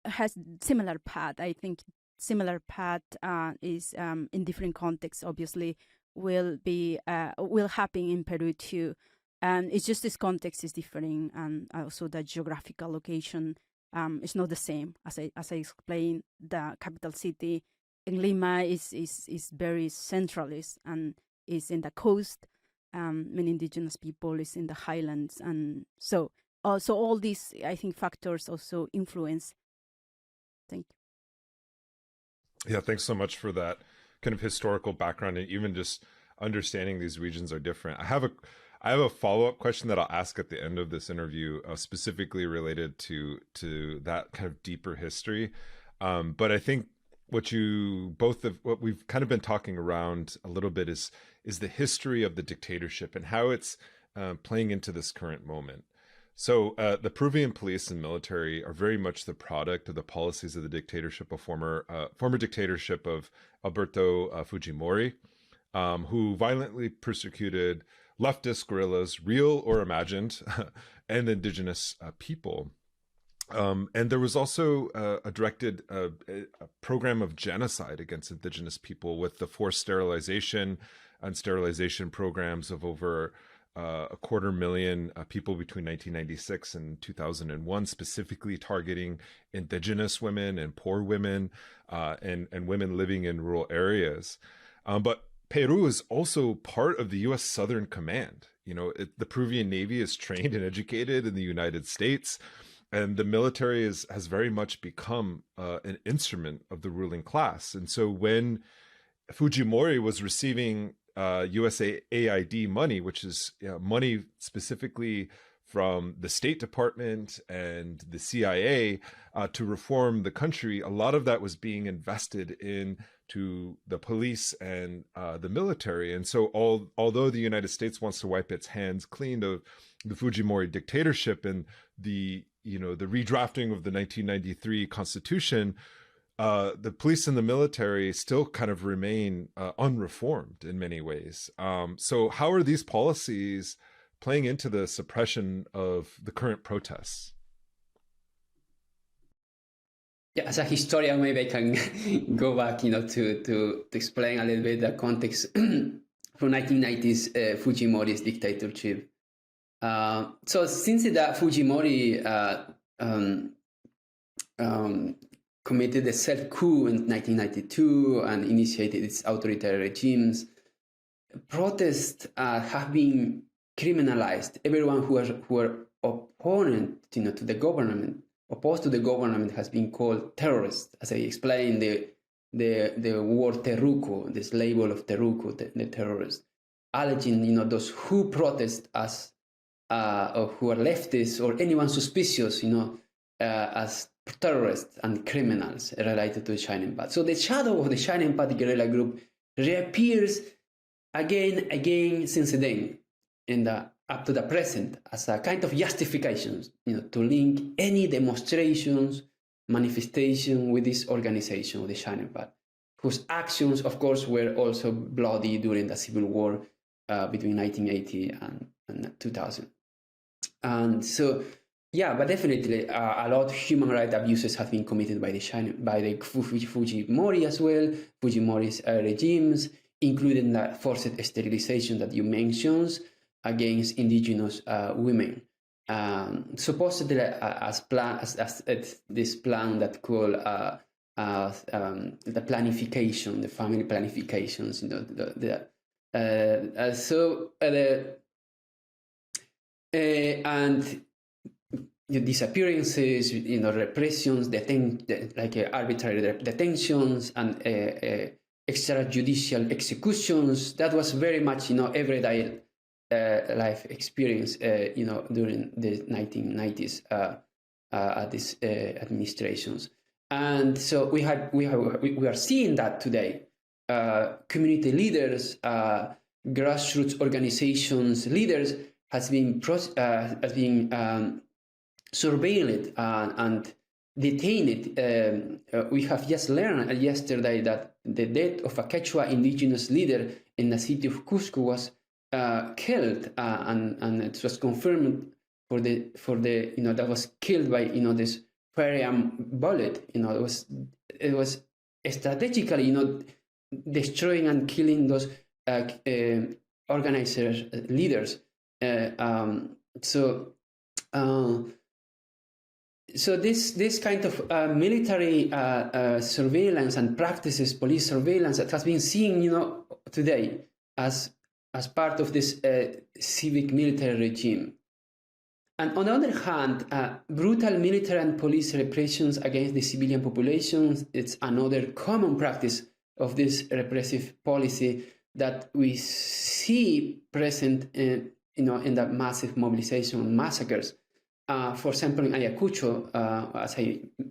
has similar path. I think similar path is in different contexts. Obviously, will happen in Peru too. And it's just this context is different, and also the geographical location is not the same. As I explained, the capital city in Lima is very centralist and is in the coast. Many indigenous people is in the highlands, and so all these, I think, factors also influence. Thank you. Yeah, thanks so much for that kind of historical background, and even just understanding these regions are different. I have a follow-up question that I'll ask at the end of this interview, specifically related to that kind of deeper history. But I think what we've kind of been talking around a little bit is the history of the dictatorship and how it's playing into this current moment. So the Peruvian police and military are very much the product of the policies of the dictatorship, a former dictatorship of Alberto Fujimori, who violently persecuted leftist guerrillas, real or imagined, and indigenous people. And there was also a directed a program of genocide against indigenous people with the forced sterilization and sterilization programs of over 250,000 people between 1996 and 2001, specifically targeting indigenous women and poor women and women living in rural areas. But Peru is also part of the U.S. Southern Command. The Peruvian Navy is trained and educated in the United States, and the military has very much become an instrument of the ruling class. And so when Fujimori was receiving USAID money, which is money specifically from the State Department and the CIA to reform the country, a lot of that was being invested into the police and the military. And so although the United States wants to wipe its hands clean of the Fujimori dictatorship and the redrafting of the 1993 Constitution, the police and the military still kind of remain unreformed in many ways. So how are these policies playing into the suppression of the current protests? Yeah, as a historian, maybe I can go back, to explain a little bit the context from 1990s Fujimori's dictatorship. So since the Fujimori committed the self-coup in 1992 and initiated its authoritarian regimes, protests have been criminalized. Everyone who are opponent, to the government, opposed to the government, has been called terrorists. As I explained, the word terruco, this label of terruco, the terrorist, alleging, those who protest as or who are leftists or anyone suspicious, as terrorists and criminals related to the Shining Path. So the shadow of the Shining Path guerrilla group reappears again since then, up to the present, as a kind of justification, to link any demonstrations, manifestation with this organization of the Shining Path, whose actions, of course, were also bloody during the Civil War between 1980 and 2000. And so, yeah, but definitely a lot of human rights abuses have been committed by the Fujimori as well, Fujimori's regimes, including the forced sterilization that you mentioned against indigenous women. Supposedly, as this plan that called the planification, the family planifications, and disappearances, repressions, arbitrary detentions and extrajudicial executions. That was very much, everyday life experience, during the 1990s at these administrations. And so we are seeing that today. Community leaders, grassroots organizations leaders has been surveilled and detained. We have just learned yesterday that the death of a Quechua indigenous leader in the city of Cusco was killed, and it was confirmed for the that was killed by this firearm bullet. It was strategically destroying and killing those organizers, leaders. So this kind of military surveillance and practices, police surveillance, that has been seen, today as part of this civic military regime. And on the other hand, brutal military and police repressions against the civilian populations, it's another common practice of this repressive policy that we see present in the massive mobilization and massacres. For example, in Ayacucho,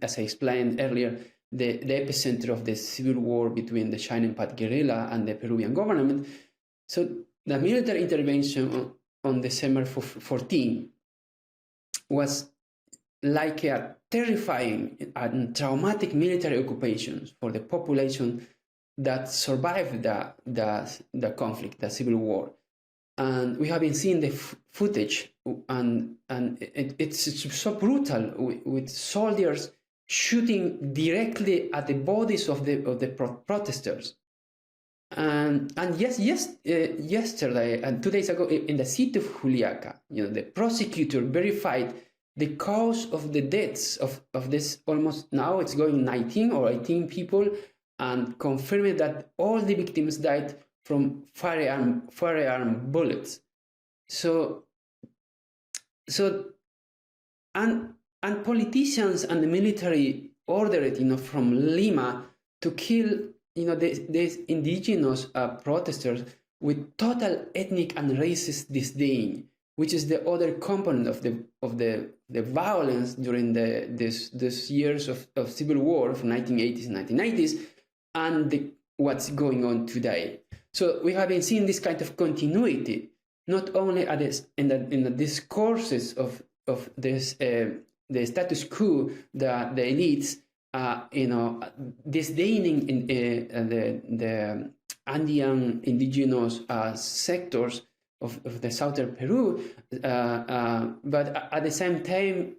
as I explained earlier, the epicenter of the civil war between the Shining Path guerrilla and the Peruvian government. So the military intervention on December 14 was like a terrifying and traumatic military occupation for the population that survived the conflict, the civil war. And we have been seeing the footage, and it's so brutal, with soldiers shooting directly at the bodies of the protesters. And yesterday and 2 days ago, in the city of Juliaca, the prosecutor verified the cause of the deaths of this almost, now it's going 19 or 18 people, and confirming that all the victims died from firearm bullets. And politicians and the military ordered, from Lima to kill, these indigenous protesters with total ethnic and racist disdain, which is the other component of the violence during these years of civil war of 1980s and 1990s, and what's going on today. So we have been seeing this kind of continuity, not only in the discourses of this the status quo, the elites, disdaining in the Andean indigenous sectors of the southern Peru, but at the same time,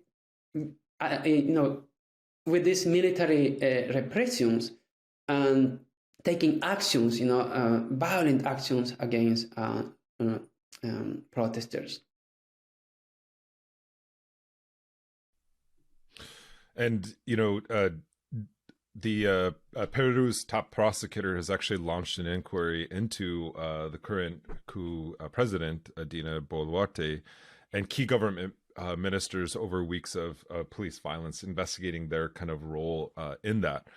with these military repressions and taking actions, violent actions against protesters. And the Peru's top prosecutor has actually launched an inquiry into the current coup president, Dina Boluarte, and key government ministers over weeks of police violence, investigating their kind of role in that.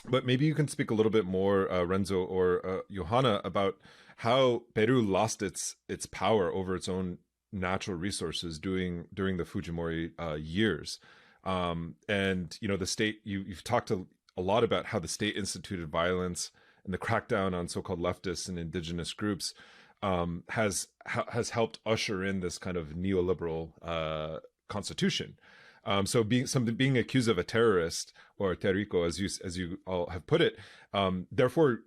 But maybe you can speak a little bit more, Renzo or Yojana, about how Peru lost its power over its own natural resources during the Fujimori years. And the state, you've talked a lot about how the state instituted violence and the crackdown on so-called leftists and indigenous groups has helped usher in this kind of neoliberal constitution. So being accused of a terrorist or terrico, as you all have put it, therefore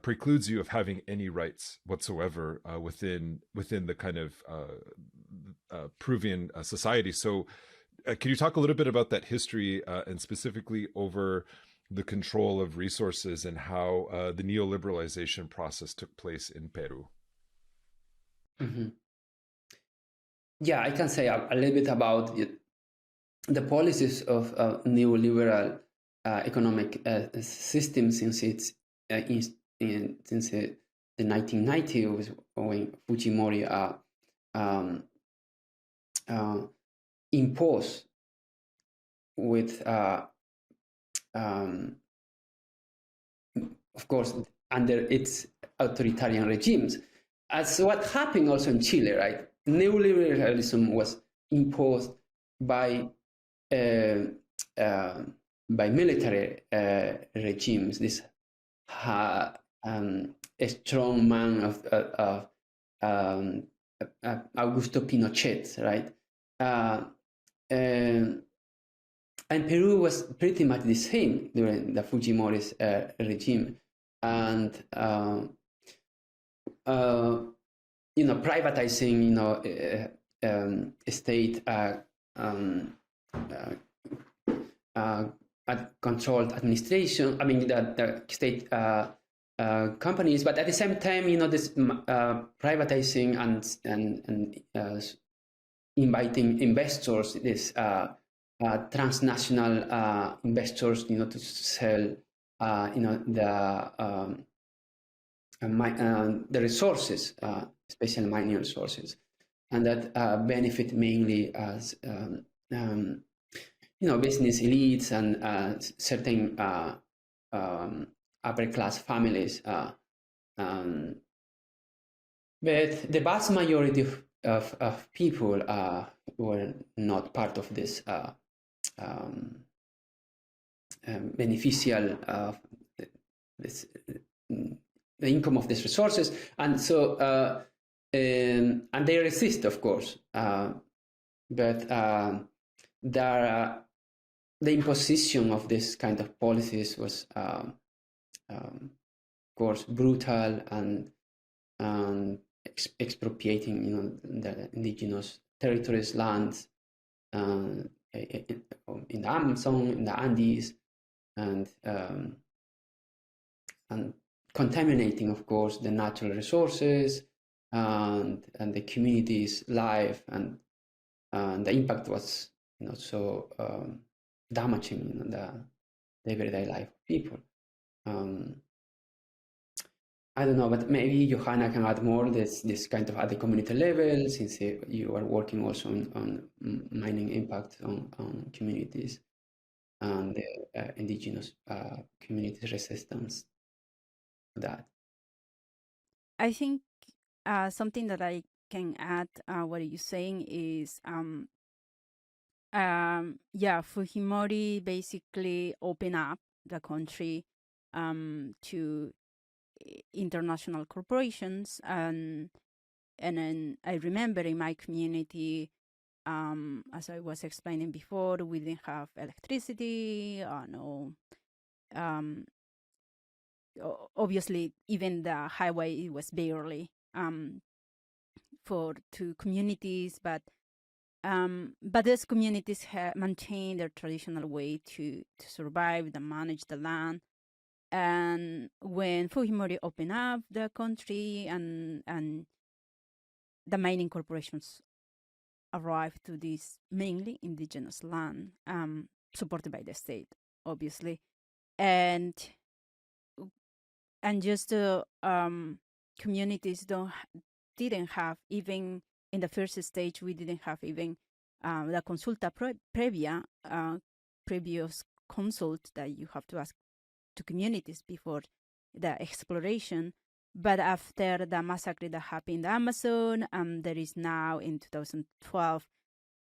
precludes you of having any rights whatsoever within the kind of Peruvian society. So can you talk a little bit about that history and specifically over the control of resources and how the neoliberalization process took place in Peru? Mm-hmm. Yeah, I can say a little bit about the policies of neoliberal economic system since the 1990s, when Fujimori imposed with, of course, under its authoritarian regimes. As what happened also in Chile, right? Neoliberalism was imposed by military regimes. This a strong man of Augusto Pinochet, right? And Peru was pretty much the same during the Fujimori's regime, and privatizing, state controlled administration. I mean, the state companies, but at the same time, this privatizing and inviting investors, this transnational investors, to sell, the resources, especially mining resources, and that benefit mainly as business elites and certain upper class families. But the vast majority of people were not part of this beneficial the income of these resources, and so and they resist, of course, but the imposition of this kind of policies was, of course, brutal and expropriating, the indigenous territories, lands, in the Amazon, in the Andes, and contaminating, of course, the natural resources and the community's life, and the impact was so damaging the everyday life of people. I don't know, but maybe Yojana can add more this kind of at the community level, since you are working also on mining impact on communities and the indigenous community resistance to that. I think something that I can add what you're saying is Fujimori basically opened up the country to international corporations, and then I remember in my community, as I was explaining before, we didn't have electricity, obviously even the highway was barely to communities, but these communities maintain their traditional way to survive and manage the land. And when Fujimori opened up the country and the mining corporations arrived to this mainly indigenous land, supported by the state, obviously, and just communities didn't have, even in the first stage, we didn't have even the consulta previa, previous consult that you have to ask to communities before the exploration. But after the massacre that happened in the Amazon, there is now in 2012,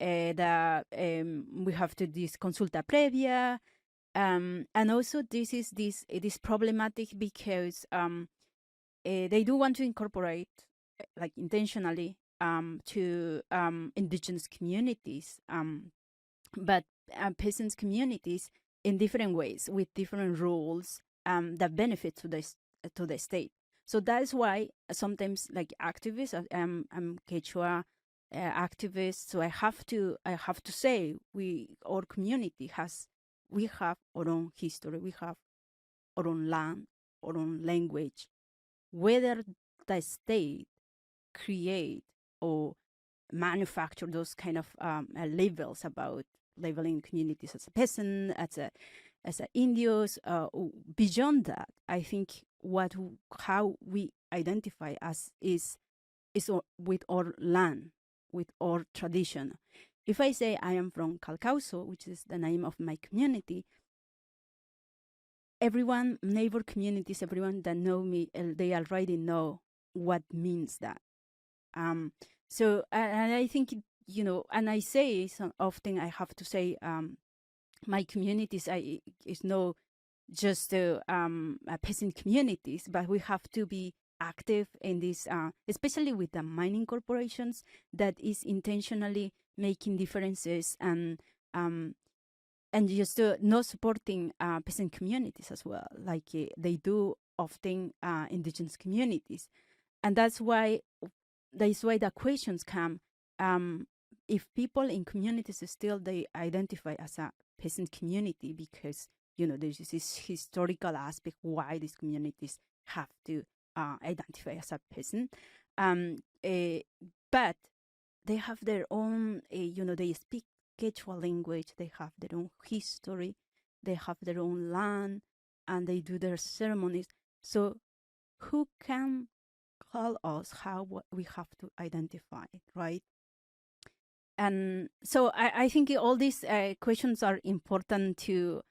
we have to this consulta previa, and also this is problematic because they do want to incorporate, like intentionally, to indigenous communities, but peasants communities in different ways with different rules that benefit to the state. So that's why sometimes, like activists, I'm Quechua activist, so I have to say our community we have our own history, we have our own land, our own language. Whether the state create or manufacture those kind of labels about labeling communities as a peasant, as a Indios, beyond that, I think how we identify us is with our land, with our tradition. If I say I am from Calcauso, which is the name of my community, everyone, neighbor communities, everyone that know me, they already know what means that. So, and I think, you know, and I say so often, I have to say, my communities is no just peasant communities, but we have to be active in this, especially with the mining corporations that is intentionally making differences and just not supporting peasant communities as well, like they do often indigenous communities, and that's why the questions come. If people in communities still they identify as a peasant community because you know there's this historical aspect why these communities have to identify as a peasant, but they have their own, you know, they speak Quechua language, they have their own history, they have their own land, and they do their ceremonies. So who can tell us how we have to identify, right? And so I think all these questions are important to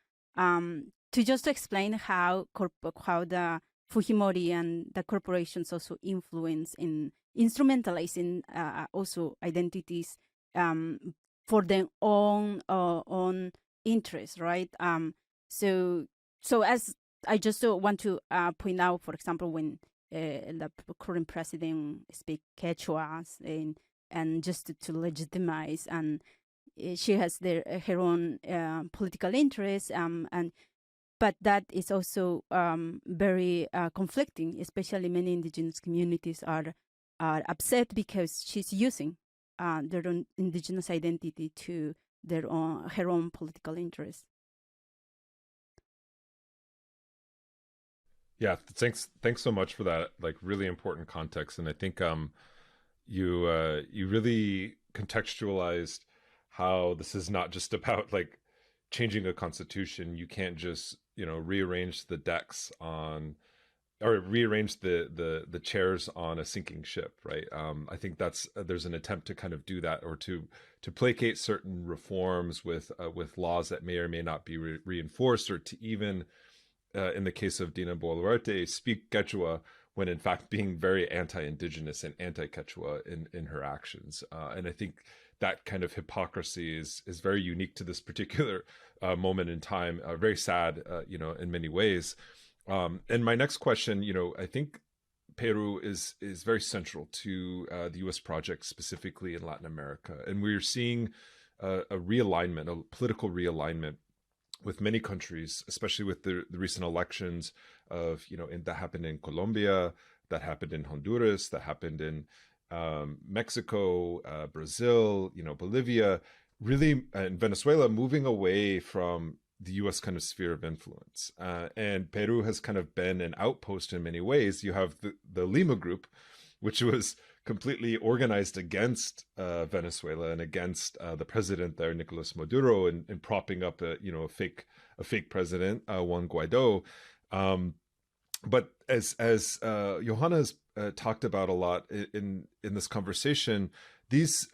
just explain how the Fujimori and the corporations also influence in instrumentalizing also identities for their own interests, right? So as I just want to point out, for example, when the current president speak Quechua and just to legitimize, and she has her own political interests, but that is also very conflicting. Especially many indigenous communities are upset because she's using their own indigenous identity to her own political interests. Yeah, thanks so much for that, like really important context. And I think you really contextualized how this is not just about like changing a constitution. You can't just, you know, rearrange the decks on or rearrange the chairs on a sinking ship, right? I think there's an attempt to kind of do that, or to placate certain reforms with laws that may or may not be reinforced, or to even in the case of Dina Boluarte, speak Quechua when in fact being very anti-indigenous and anti-Quechua in her actions. And I think that kind of hypocrisy is very unique to this particular moment in time. Very sad, you know, in many ways. And my next question, you know, I think Peru is very central to the U.S. project, specifically in Latin America, and we're seeing a realignment, a political realignment with many countries, especially with the recent elections of, you know, that happened in Colombia, that happened in Honduras, that happened in Mexico, Brazil, you know, Bolivia, really, and Venezuela, moving away from the U.S. kind of sphere of influence. And Peru has kind of been an outpost in many ways. You have the Lima Group, which was completely organized against Venezuela and against the president there, Nicolas Maduro, and propping up a fake president, Juan Guaido. But as Yojana has talked about a lot in this conversation, these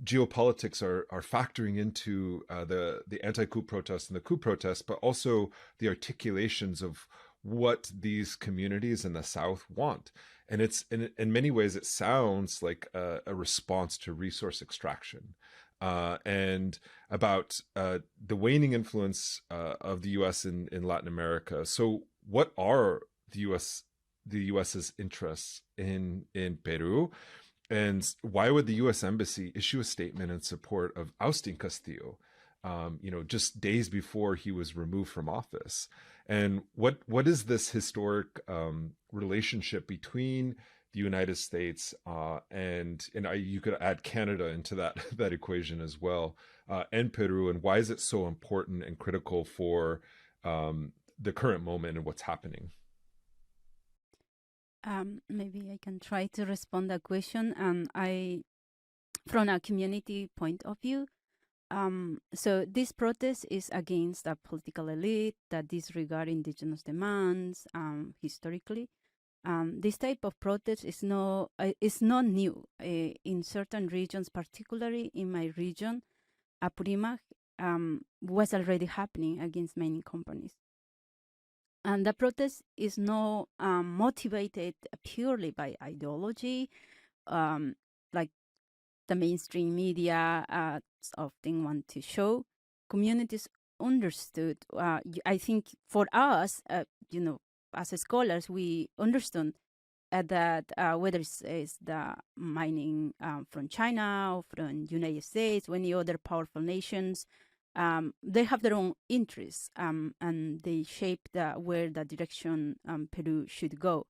geopolitics are factoring into the anti-coup protests and the coup protests, but also the articulations of what these communities in the South want. And it's in many ways, it sounds like a response to resource extraction and about the waning influence of the U.S. in Latin America. So what are the U.S.'s interests in Peru? And why would the U.S. Embassy issue a statement in support of ousting Castillo, you know, just days before he was removed from office? And what is this historic relationship between the United States and you could add Canada into that equation as well, and Peru, and why is it so important and critical for the current moment and what's happening? Maybe I can try to respond that question. From a community point of view, so this protest is against a political elite that disregard indigenous demands historically. This type of protest is not new. In certain regions, particularly in my region, Apurímac, was already happening against mining companies. And the protest is not motivated purely by ideology, like the mainstream media often want to show. Communities understood. I think for us, as scholars, we understand that whether it's the mining from China or from United States or any other powerful nations, they have their own interests and they shape where the direction Peru should go.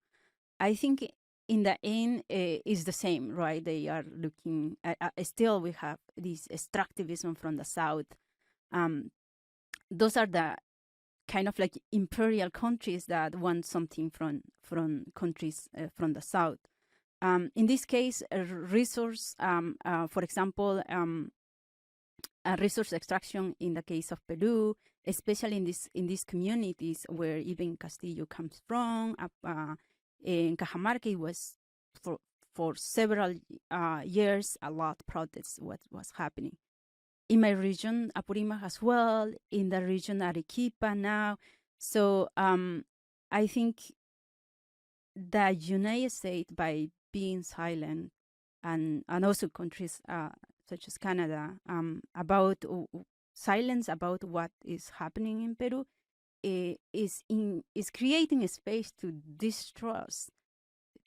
I think in the end is the same, right? They are looking still we have this extractivism from the south. Those are the kind of like imperial countries that want something from countries from the south. In this case, a resource, for example, a resource extraction in the case of Peru, especially in these communities where even Castillo comes from. In Cajamarca, was for several years a lot of protests what was happening. In my region, Apurímac as well, in the region Arequipa now. So I think the United States, by being silent, and also countries such as Canada, about silence about what is happening in Peru, is creating a space to distrust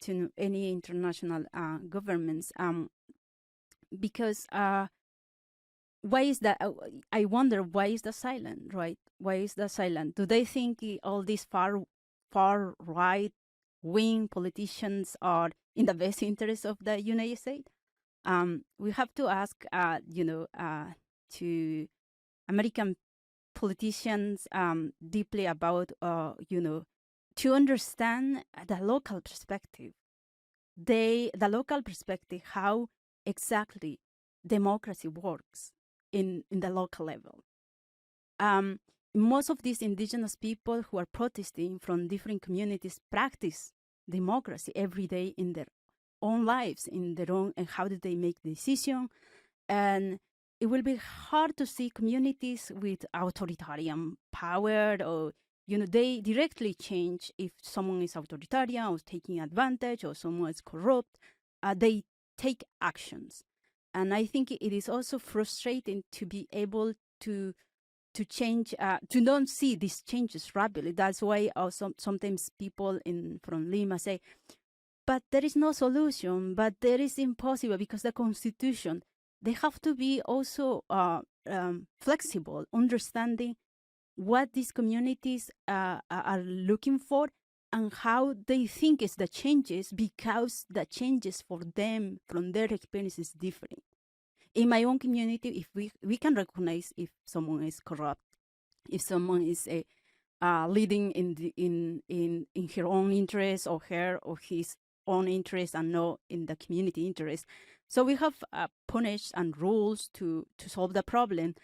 to any international governments, because why is that? I wonder why is the silent, right? Why is the silent? Do they think all these far right wing politicians are in the best interest of the United States? We have to ask, to American politicians deeply about, to understand the local perspective. The local perspective, how exactly democracy works in the local level. Most of these indigenous people who are protesting from different communities practice democracy every day in their own lives, and how do they make the decision. And it will be hard to see communities with authoritarian power, or they directly change if someone is authoritarian or taking advantage or someone is corrupt. They take actions. And I think it is also frustrating to be able to change, to not see these changes rapidly. That's why sometimes people from Lima say, but there is no solution, but there is impossible, because the Constitution, they have to be also flexible, understanding what these communities are looking for and how they think is the changes, because the changes for them from their experience is different. In my own community, if we can recognize if someone is corrupt, if someone is leading in her own interest or her or his own interest and not in the community interest. So we have punished and rules to solve the problem.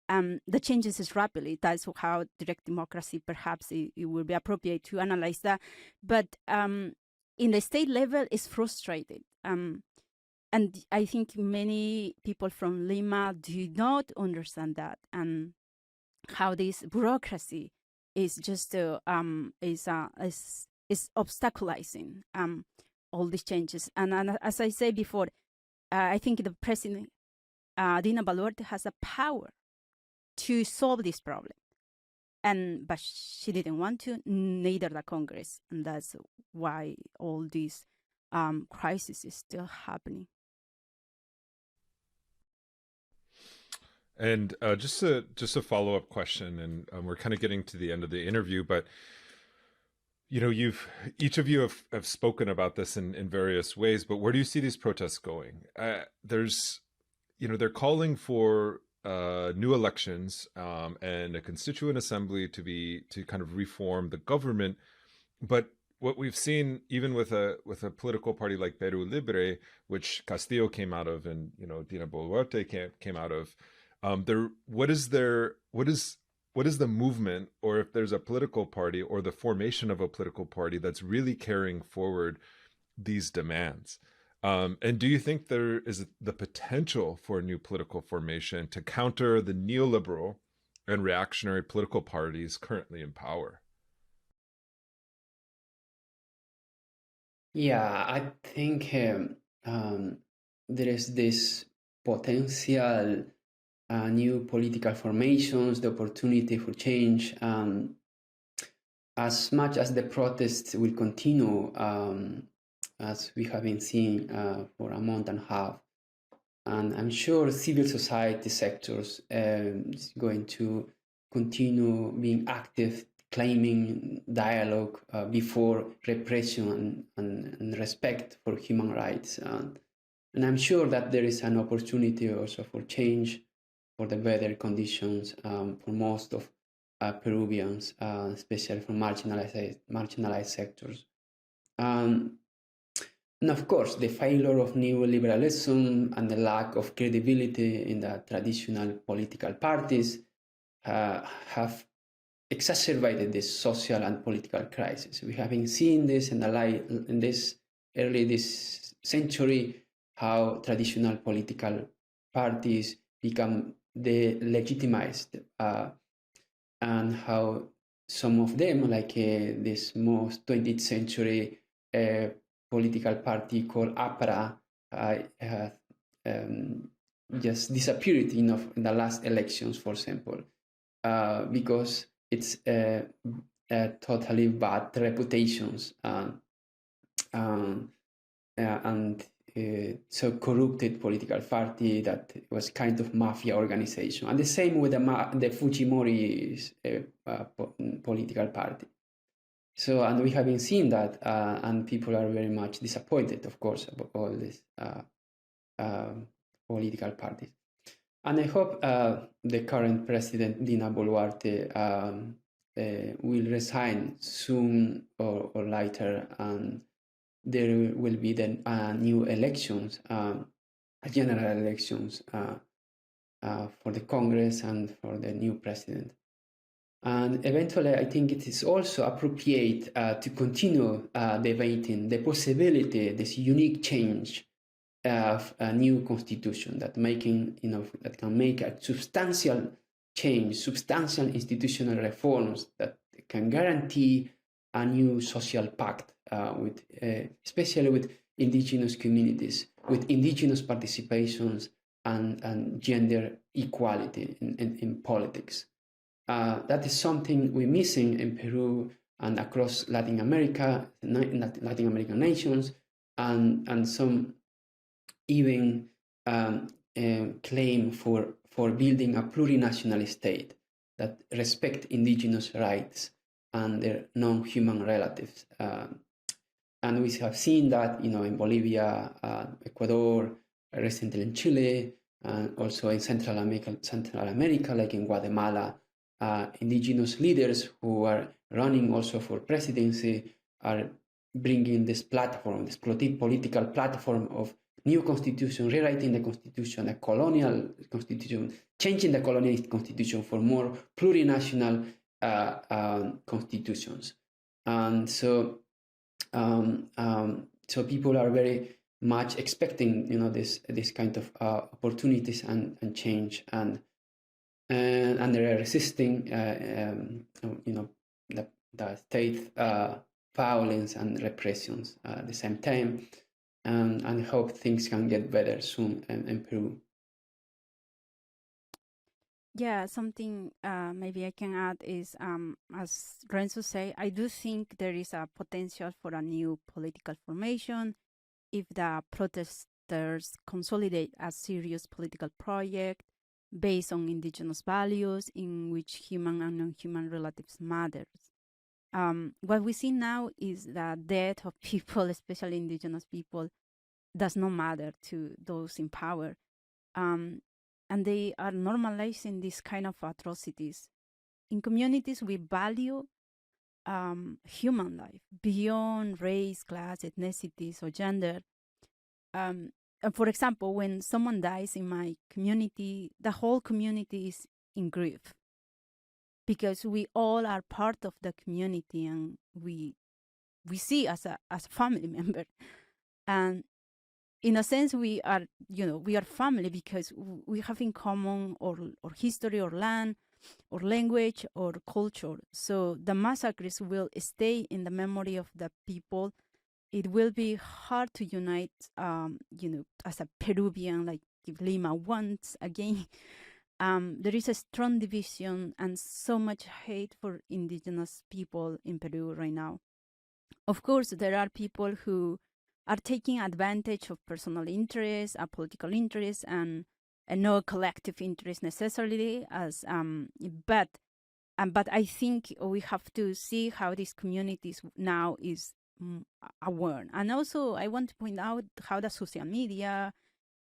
The changes is rapidly. That's how direct democracy, perhaps it will be appropriate to analyze that. But in the state level, it's frustrated. And I think many people from Lima do not understand that, and how this bureaucracy is just is obstaculizing all these changes. And as I said before, I think the president, Dina Boluarte, has a power to solve this problem, but she didn't want to, neither the Congress, and that's why all these crisis is still happening. And just a follow-up question, and we're kind of getting to the end of the interview, but each of you have spoken about this in various ways, but where do you see these protests going? They're calling for new elections and a constituent assembly to kind of reform the government. But what we've seen, even with a political party like Peru Libre, which Castillo came out of, and Dina Boluarte came out of, what is what is the movement, or if there's a political party or the formation of a political party that's really carrying forward these demands? And do you think there is the potential for a new political formation to counter the neoliberal and reactionary political parties currently in power? Yeah, I think there is this potential new political formations, the opportunity for change. As much as the protests will continue, as we have been seeing for a month and a half, and I'm sure civil society sectors is going to continue being active, claiming dialogue before repression and respect for human rights. And I'm sure that there is an opportunity also for change, for the better conditions for most of Peruvians, especially for marginalized sectors. And of course, the failure of neoliberalism and the lack of credibility in the traditional political parties have exacerbated this social and political crisis. We have been seeing this in this century, how traditional political parties become delegitimized, and how some of them, like this most 20th century political party called APRA, just disappeared in the last elections, for example, because it's totally bad reputations and so corrupted political party that was kind of mafia organization. And the same with the Fujimori's political party. So, and we have been seeing that, and people are very much disappointed, of course, about all these political parties. And I hope the current president, Dina Boluarte, will resign soon or later, and there will be then new elections, general elections for the Congress and for the new president. And eventually, I think it is also appropriate to continue debating the possibility, this unique change of a new constitution that can make a substantial change, substantial institutional reforms that can guarantee a new social pact with, especially with indigenous communities, with indigenous participations and gender equality in politics. That is something we're missing in Peru and across Latin America, Latin American nations, and some even claim for building a plurinational state that respect indigenous rights and their non-human relatives. And we have seen that, in Bolivia, Ecuador, recently in Chile, and also in Central America, like in Guatemala. Indigenous leaders who are running also for presidency are bringing this platform, this political platform of new constitution, rewriting the constitution, a colonial constitution, changing the colonial constitution for more plurinational constitutions. And so people are very much expecting, this kind of opportunities and change, and they're resisting, the state violence and repressions at the same time, and hope things can get better soon in Peru. Yeah, something maybe I can add is, as Renzo say, I do think there is a potential for a new political formation if the protesters consolidate a serious political project based on indigenous values in which human and non-human relatives matters. What we see now is the death of people, especially indigenous people, does not matter to those in power. And they are normalizing this kind of atrocities. In communities, we value human life beyond race, class, ethnicities, or gender. For example, when someone dies in my community, the whole community is in grief. because we all are part of the community, and we see as a family member. And in a sense, we are family because we have in common or history or land or language or culture. So the massacres will stay in the memory of the people. It will be hard to unite, as a Peruvian, like if Lima wants again. There is a strong division and so much hate for indigenous people in Peru right now. Of course, there are people who are taking advantage of personal interests, political interests, and no collective interest necessarily. But I think we have to see how these communities now is aware. And also, I want to point out how the social media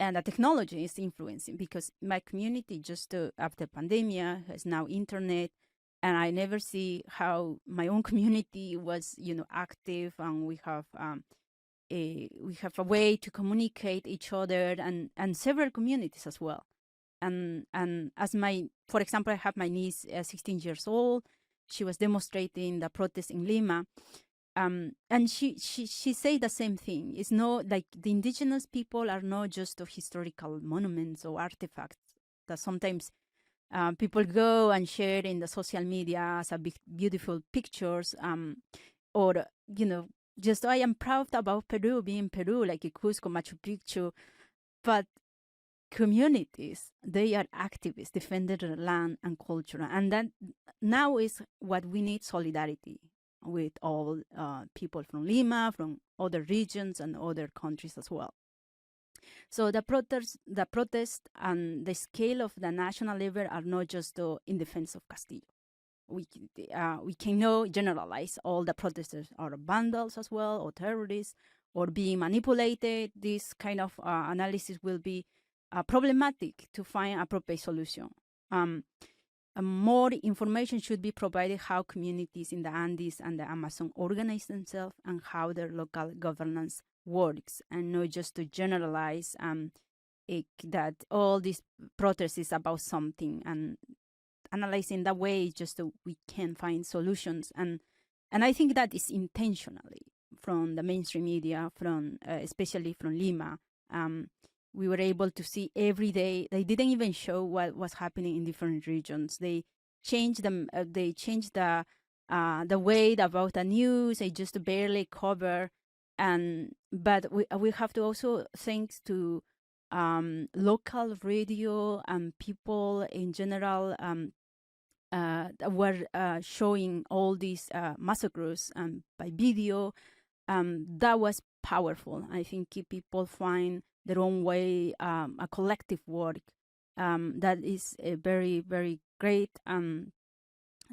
and the technology is influencing, because my community just after pandemic has now internet, and I never see how my own community was active, and we have a way to communicate each other, and several communities as well. And as for example, I have my niece, 16 years old. She was demonstrating the protest in Lima. And she said the same thing. It's not like the indigenous people are not just of historical monuments or artifacts that sometimes people go and share in the social media as a beautiful pictures, or just I am proud about Peru, being Peru, like Cusco, Machu Picchu. But communities, they are activists, defending their land and culture, and that now is what we need: solidarity with all people from Lima, from other regions and other countries as well. So the protest and the scale of the national level are not just in defense of Castillo. We cannot generalize all the protesters are vandals as well, or terrorists, or being manipulated. This kind of analysis will be problematic to find appropriate solution. More information should be provided how communities in the Andes and the Amazon organize themselves and how their local governance works, and not just to generalize that all these protests is about something, and analyzing that way just so we can find solutions. And I think that is intentionally from the mainstream media, from especially from Lima. We were able to see every day. They didn't even show what was happening in different regions. They changed them. They changed the way about the news. They just barely cover. But we have to also thanks to local radio and people in general that were showing all these massacres by video. That was powerful. I think people find their own way, a collective work that is very, very great.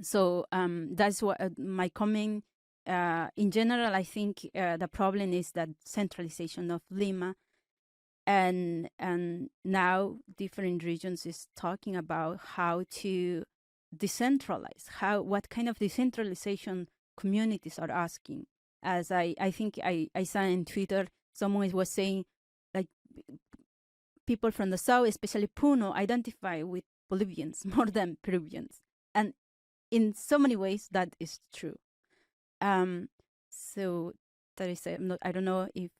So that's what my comment. In general, I think the problem is that centralization of Lima, and now different regions is talking about how to decentralize, what kind of decentralization communities are asking. As I think I saw in Twitter, someone was saying, like, people from the south, especially Puno, identify with Bolivians more than Peruvians. And in so many ways, that is true. So that is, I don't know if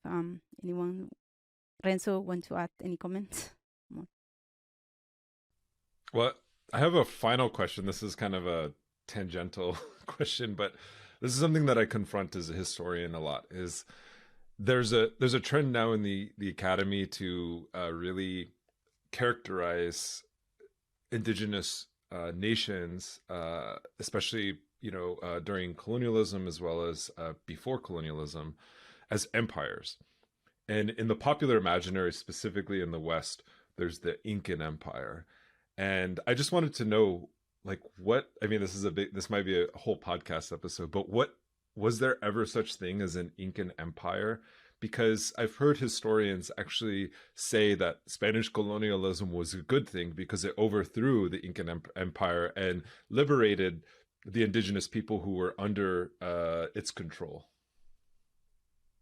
anyone, Renzo, want to add any comments? Well, I have a final question. This is kind of a tangential question, but this is something that I confront as a historian a lot. Is there's a trend now in the academy to really characterize indigenous nations, especially during colonialism as well as before colonialism, as empires. And in the popular imaginary, specifically in the West, there's the Incan Empire. And I just wanted to know, like, this might be a whole podcast episode, but was there ever such thing as an Incan Empire? Because I've heard historians actually say that Spanish colonialism was a good thing because it overthrew the Incan Empire and liberated the indigenous people who were under its control.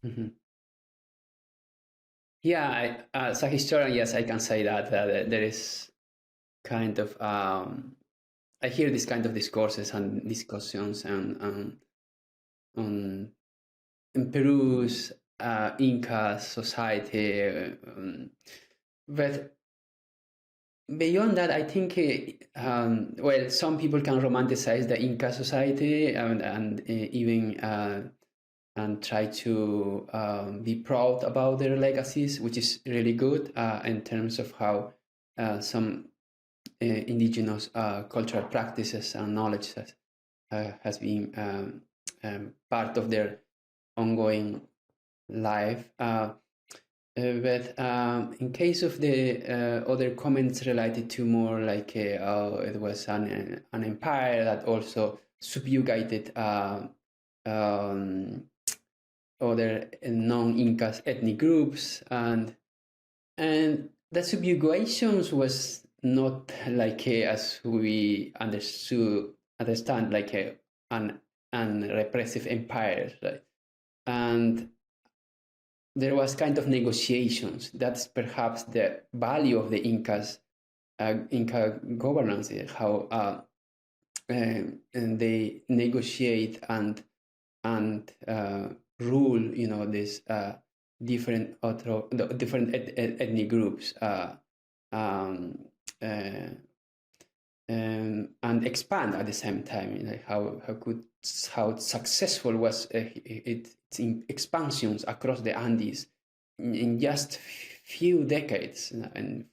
Mm-hmm. Yeah, as a historian, yes, I can say that there is kind of I hear this kind of discourses and discussions on in Peru's Inca society, but beyond that, I think well, some people can romanticize the Inca society and even and try to be proud about their legacies, which is really good in terms of how some indigenous cultural practices and knowledge has been part of their ongoing life. But in case of the other comments related to more like it was an empire that also subjugated other non-Incas ethnic groups, and the subjugations was not like as we understand like an repressive empire, right? And there was kind of negotiations. That's perhaps the value of the Incas, Inca governance, how and they negotiate and rule, you know, these different ethnic groups and expand at the same time. You know, how successful was its expansions across the Andes in just few decades in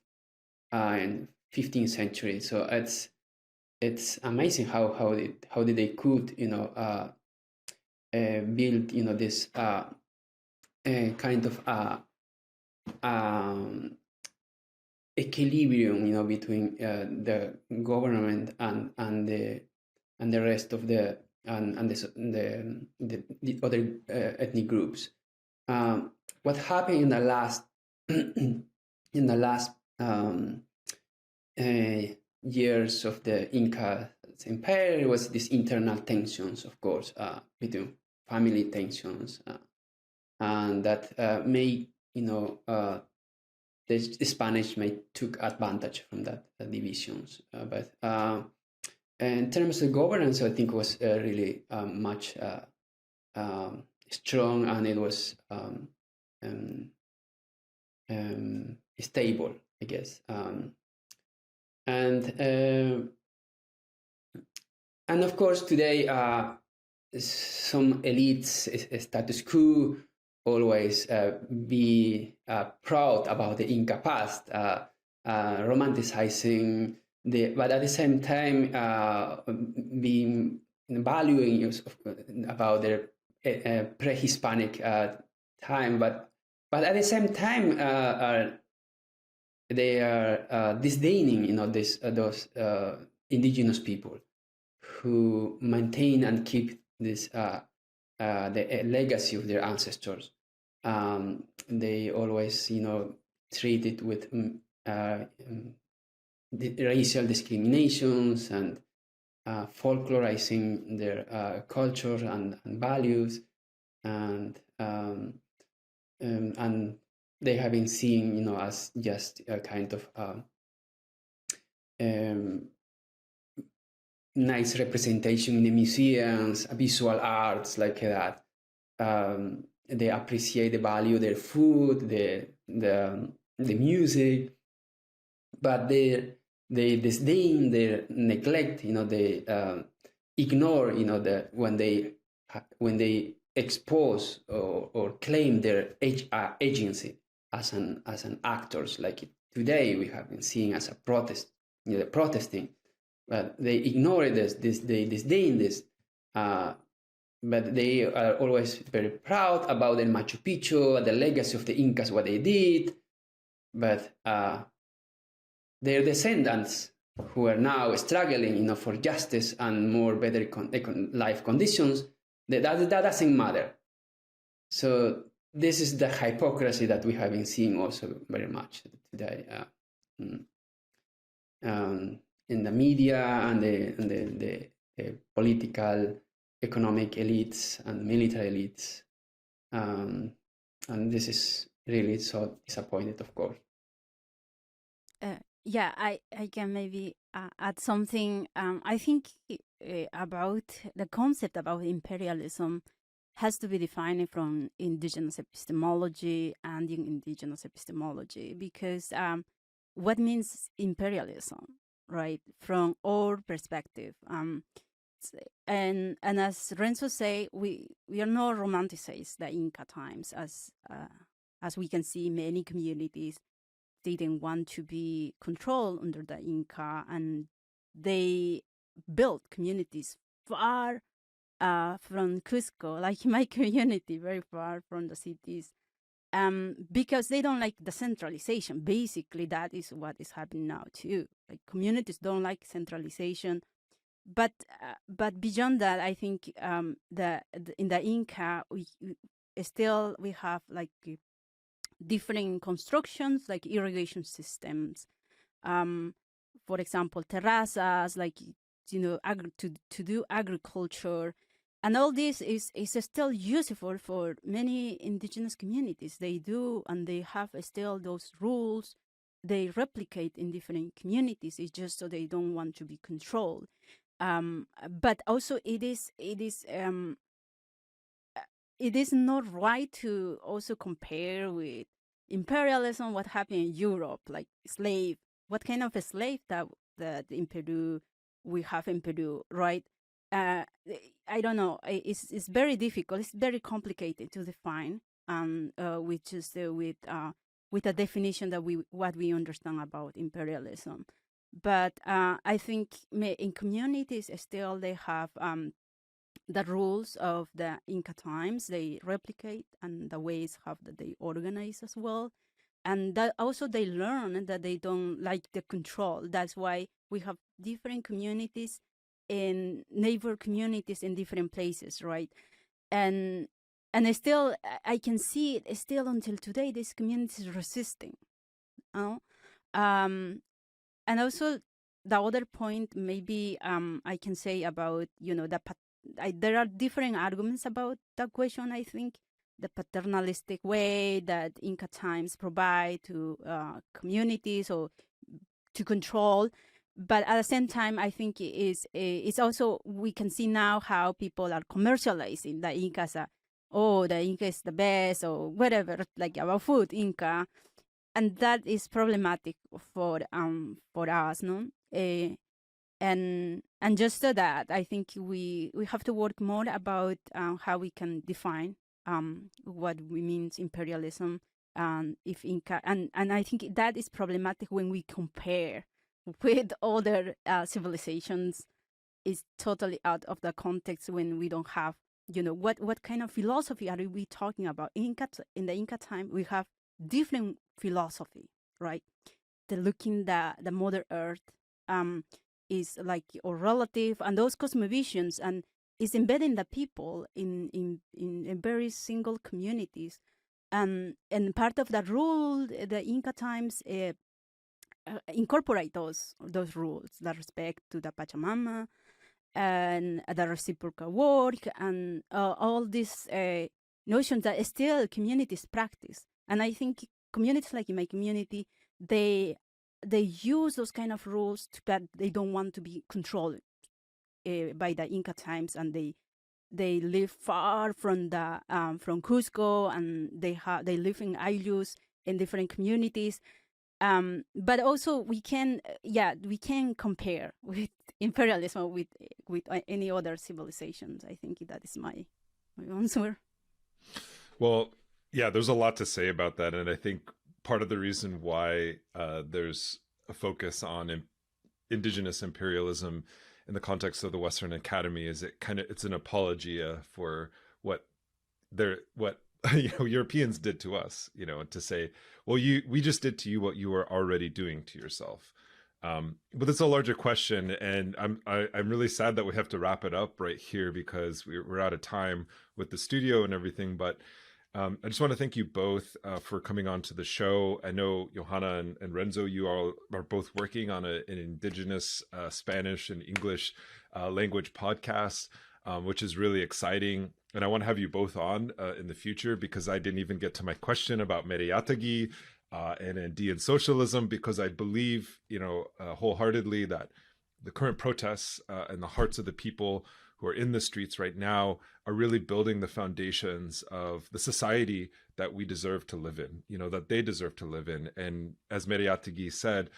15th century. So it's amazing how did they could, you know, build, you know, this kind of equilibrium, you know, between the government and the rest of the other ethnic groups. What happened in the last years of the Inca empire was these internal tensions, of course, between family tensions, and that made, you know, the Spanish took advantage from that divisions. But in terms of governance, I think it was really much strong, and it was stable, I guess. And of course, today, some elites, status quo, always be proud about the Inca past, romanticizing but at the same time being valuing about their pre-Hispanic time, but at the same time they are disdaining, you know, those indigenous people who maintain and keep this the legacy of their ancestors. They always, you know, treat it with racial discriminations and folklorizing their culture and values, and they have been seen, you know, as just a kind of nice representation in the museums, visual arts like that. They appreciate the value of their food, the music, but they disdain, they neglect, you know, they ignore, you know, when they expose or claim their agency as an actors, like today we have been seeing as a protest, you know, protesting. But they ignore this, they disdain this, but they are always very proud about the Machu Picchu, the legacy of the Incas, what they did. But their descendants, who are now struggling, you know, for justice and more better life conditions, that doesn't matter. So this is the hypocrisy that we have been seeing also very much today. In the media and the political, economic elites and military elites. And this is really so disappointed, of course. Yeah, I can maybe add something. I think about the concept about imperialism has to be defined from indigenous epistemology and in indigenous epistemology, because what means imperialism, right? From our perspective, and as Renzo say, we are not romanticize the Inca times, as we can see many communities didn't want to be controlled under the Inca, and they built communities far from Cusco, like my community, very far from the cities, because they don't like the centralization. Basically, that is what is happening now too. Like communities don't like centralization, but beyond that, I think the in the Inca we still we have like different constructions like irrigation systems, for example terrazas, like to do agriculture, and all this is still useful for many indigenous communities. They do, and they have still those rules they replicate in different communities. It's just so they don't want to be controlled. But also it is not right to also compare with imperialism, what happened in Europe, like slave, what kind of a slave that in Peru we have in Peru, right? I don't know. It's very difficult. It's very complicated to define, with just with a definition that what we understand about imperialism. But I think in communities still they have the rules of the Inca times. They replicate, and the ways how that they organize as well. And that also they learn that they don't like the control. That's why we have different communities in neighbor communities in different places, right? And still I can see it still until today, these communities resisting. And also the other point maybe I can say about there are different arguments about that question. I think the paternalistic way that Inca times provide to communities or to control, but at the same time, I think it's also, we can see now how people are commercializing the Incas. The Inca is the best, or whatever, like about food, Inca, and that is problematic for us, no? And just so that I think we have to work more about how we can define what we means imperialism, if Inca, and I think that is problematic when we compare with other civilizations. Is totally out of the context when we don't have what kind of philosophy are we talking about. In the Inca time we have different philosophy, right? The looking the Mother Earth is like or relative, and those cosmovisions, and is embedding the people in very single communities, and part of that rule the Inca times incorporate those rules, the respect to the Pachamama and the reciprocal work, and all these notions that still communities practice. And I think communities like in my community, they use those kind of rules that they don't want to be controlled by the Inca times, and they live far from the from Cusco, and they live in islands in different communities. But also we can compare with imperialism with any other civilizations. I think that is my answer. Well, yeah, there's a lot to say about that, and I think part of the reason why there's a focus on indigenous imperialism in the context of the Western Academy is it's an apologia for what Europeans did to us, to say, well, we just did to you what you were already doing to yourself. But it's a larger question, and I'm really sad that we have to wrap it up right here because we're out of time with the studio and everything. But I just want to thank you both for coming on to the show. I know Yojana and Renzo, you all are both working on an indigenous Spanish and English language podcast, which is really exciting. And I want to have you both on in the future because I didn't even get to my question about Meriatagi. and Andean socialism, because I believe, wholeheartedly that the current protests and the hearts of the people who are in the streets right now are really building the foundations of the society that we deserve to live in, that they deserve to live in. And as Meriategui said,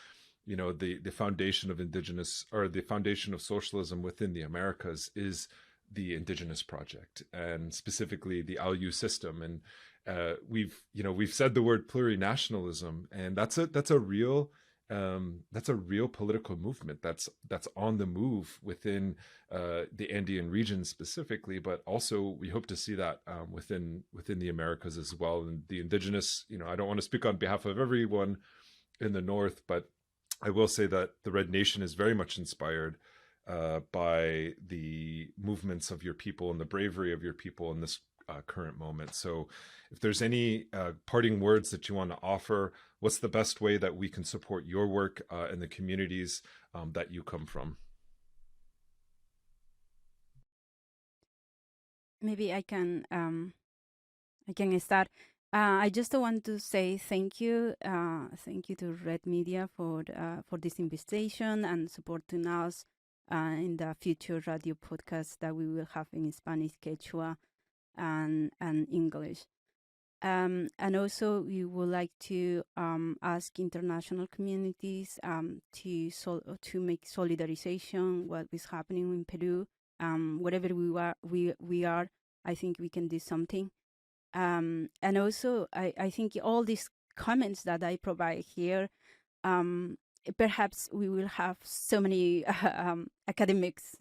the foundation of indigenous, or the foundation of socialism within the Americas, is the indigenous project, and specifically the ALU system. And we've said the word plurinationalism, and that's a real political movement that's on the move within the Andean region specifically, but also we hope to see that within the Americas as well. And the indigenous, I don't want to speak on behalf of everyone in the North, but I will say that the Red Nation is very much inspired by the movements of your people and the bravery of your people in this current moment. So if there's any parting words that you want to offer, what's the best way that we can support your work in the communities that you come from? Maybe I can start. I just want to say thank you to Red Media for this invitation and supporting us in the future radio podcasts that we will have in Spanish, Quechua, and English. And also, we would like to ask international communities to make solidarization what is happening in Peru. Wherever we are, I think we can do something. And also, I think all these comments that I provide here, perhaps we will have so many academics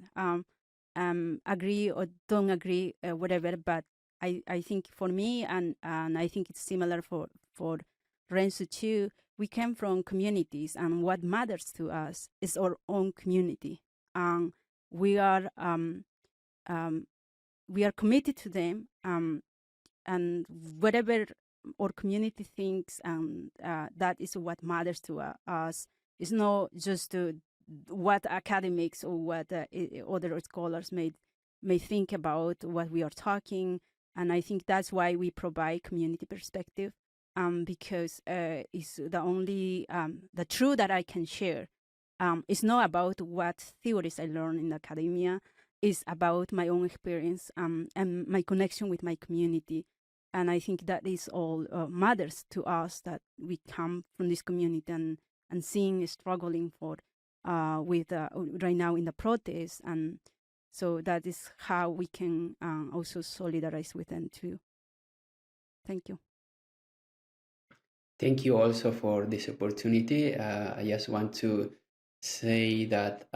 agree or don't agree, whatever. But I think for me, and I think it's similar for Renzo too, we came from communities, and what matters to us is our own community. We are committed to them. And whatever our community thinks, that is what matters to us. It's not just what academics or what other scholars may think about what we are talking. And I think that's why we provide community perspective, because it's the only the truth that I can share. It's not about what theories I learned in academia. Is about my own experience and my connection with my community. And I think that is all matters to us, that we come from this community and seeing struggling for with right now in the protests. And so that is how we can also solidarize with them too. Thank you. Thank you also for this opportunity. I just want to say that,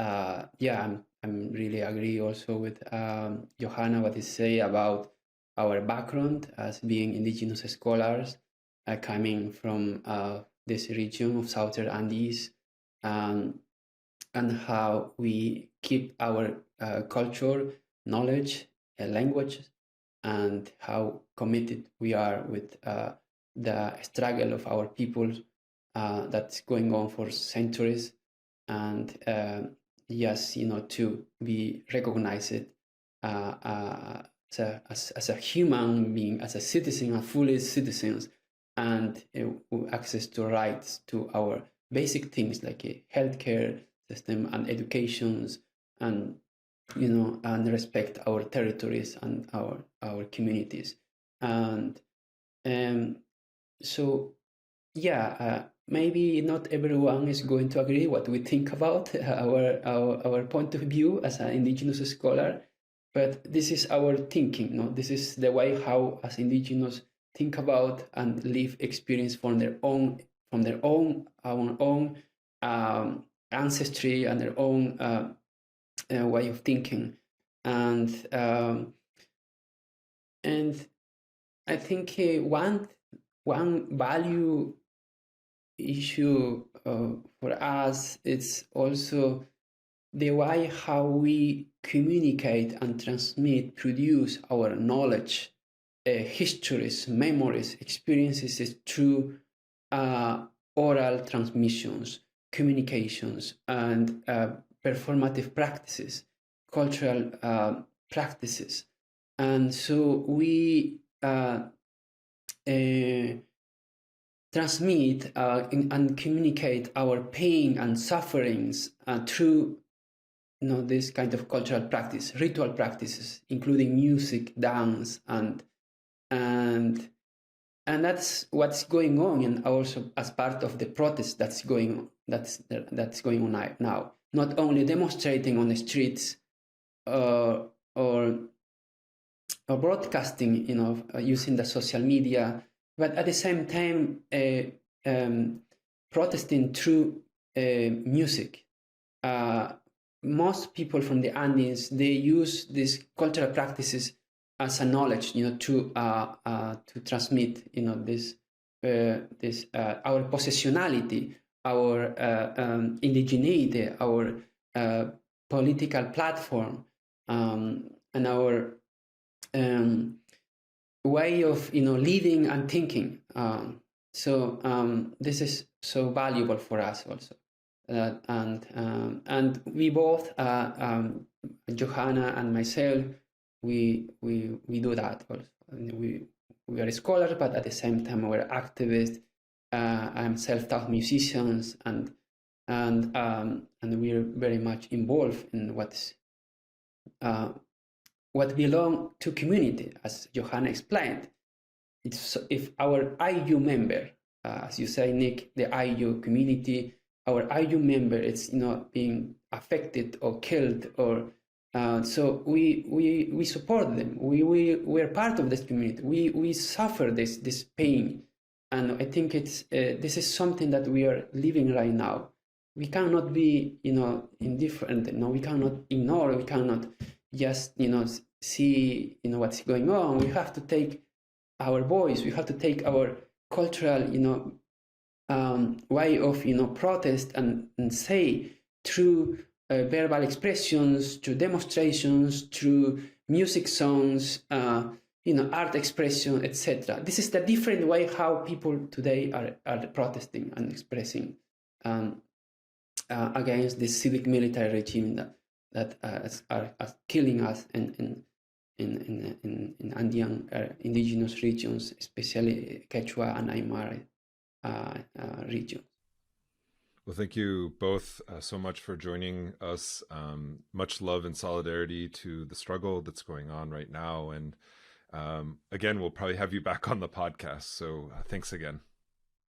I'm really agree also with Yojana, what he say about our background as being indigenous scholars coming from this region of Southern Andes, and how we keep our culture, knowledge, language, and how committed we are with the struggle of our people that's going on for centuries. And yes, to be recognized as a human being, as a citizen, a fully citizens, and access to rights to our basic things like a healthcare system and educations, and and respect our territories and our communities. And so maybe not everyone is going to agree what we think about our point of view as an indigenous scholar, but this is our thinking. This is the way how as indigenous think about and live experience from their own ancestry and their own way of thinking. And I think one value issue for us is also the way how we communicate and transmit, produce our knowledge, histories, memories, experiences through oral transmissions, communications, and performative practices, cultural practices. And so we transmit and communicate our pain and sufferings through this kind of cultural practice, ritual practices, including music, dance, and that's what's going on, and also as part of the protest that's going on now. Not only demonstrating on the streets or broadcasting, using the social media, but at the same time protesting through music. Most people from the Andes, they use these cultural practices as a knowledge, to transmit, this our possessionality, our indigeneity, our political platform, and our way of living and thinking. So this is so valuable for us also, and we both, Yojana and myself, we do that also. We are scholars, but at the same time we're activists. I'm self-taught musicians, and we're very much involved in what belong to community, as Yojana explained. It's if our IU member, as you say, Nick, the IU community, our IU member is being affected or killed, or so we support them. We're part of this community. We suffer this pain, and I think it's this is something that we are living right now. We cannot be indifferent. We cannot ignore. We cannot just see what's going on. We have to take our voice. We have to take our cultural way of protest and say through verbal expressions, through demonstrations, through music songs, art expression, etc. This is the different way how people today are protesting and expressing against this civic military regime that are killing us in Andean indigenous regions, especially Quechua and Aymara regions. Well, thank you both so much for joining us. Much love and solidarity to the struggle that's going on right now. And again, we'll probably have you back on the podcast. So thanks again.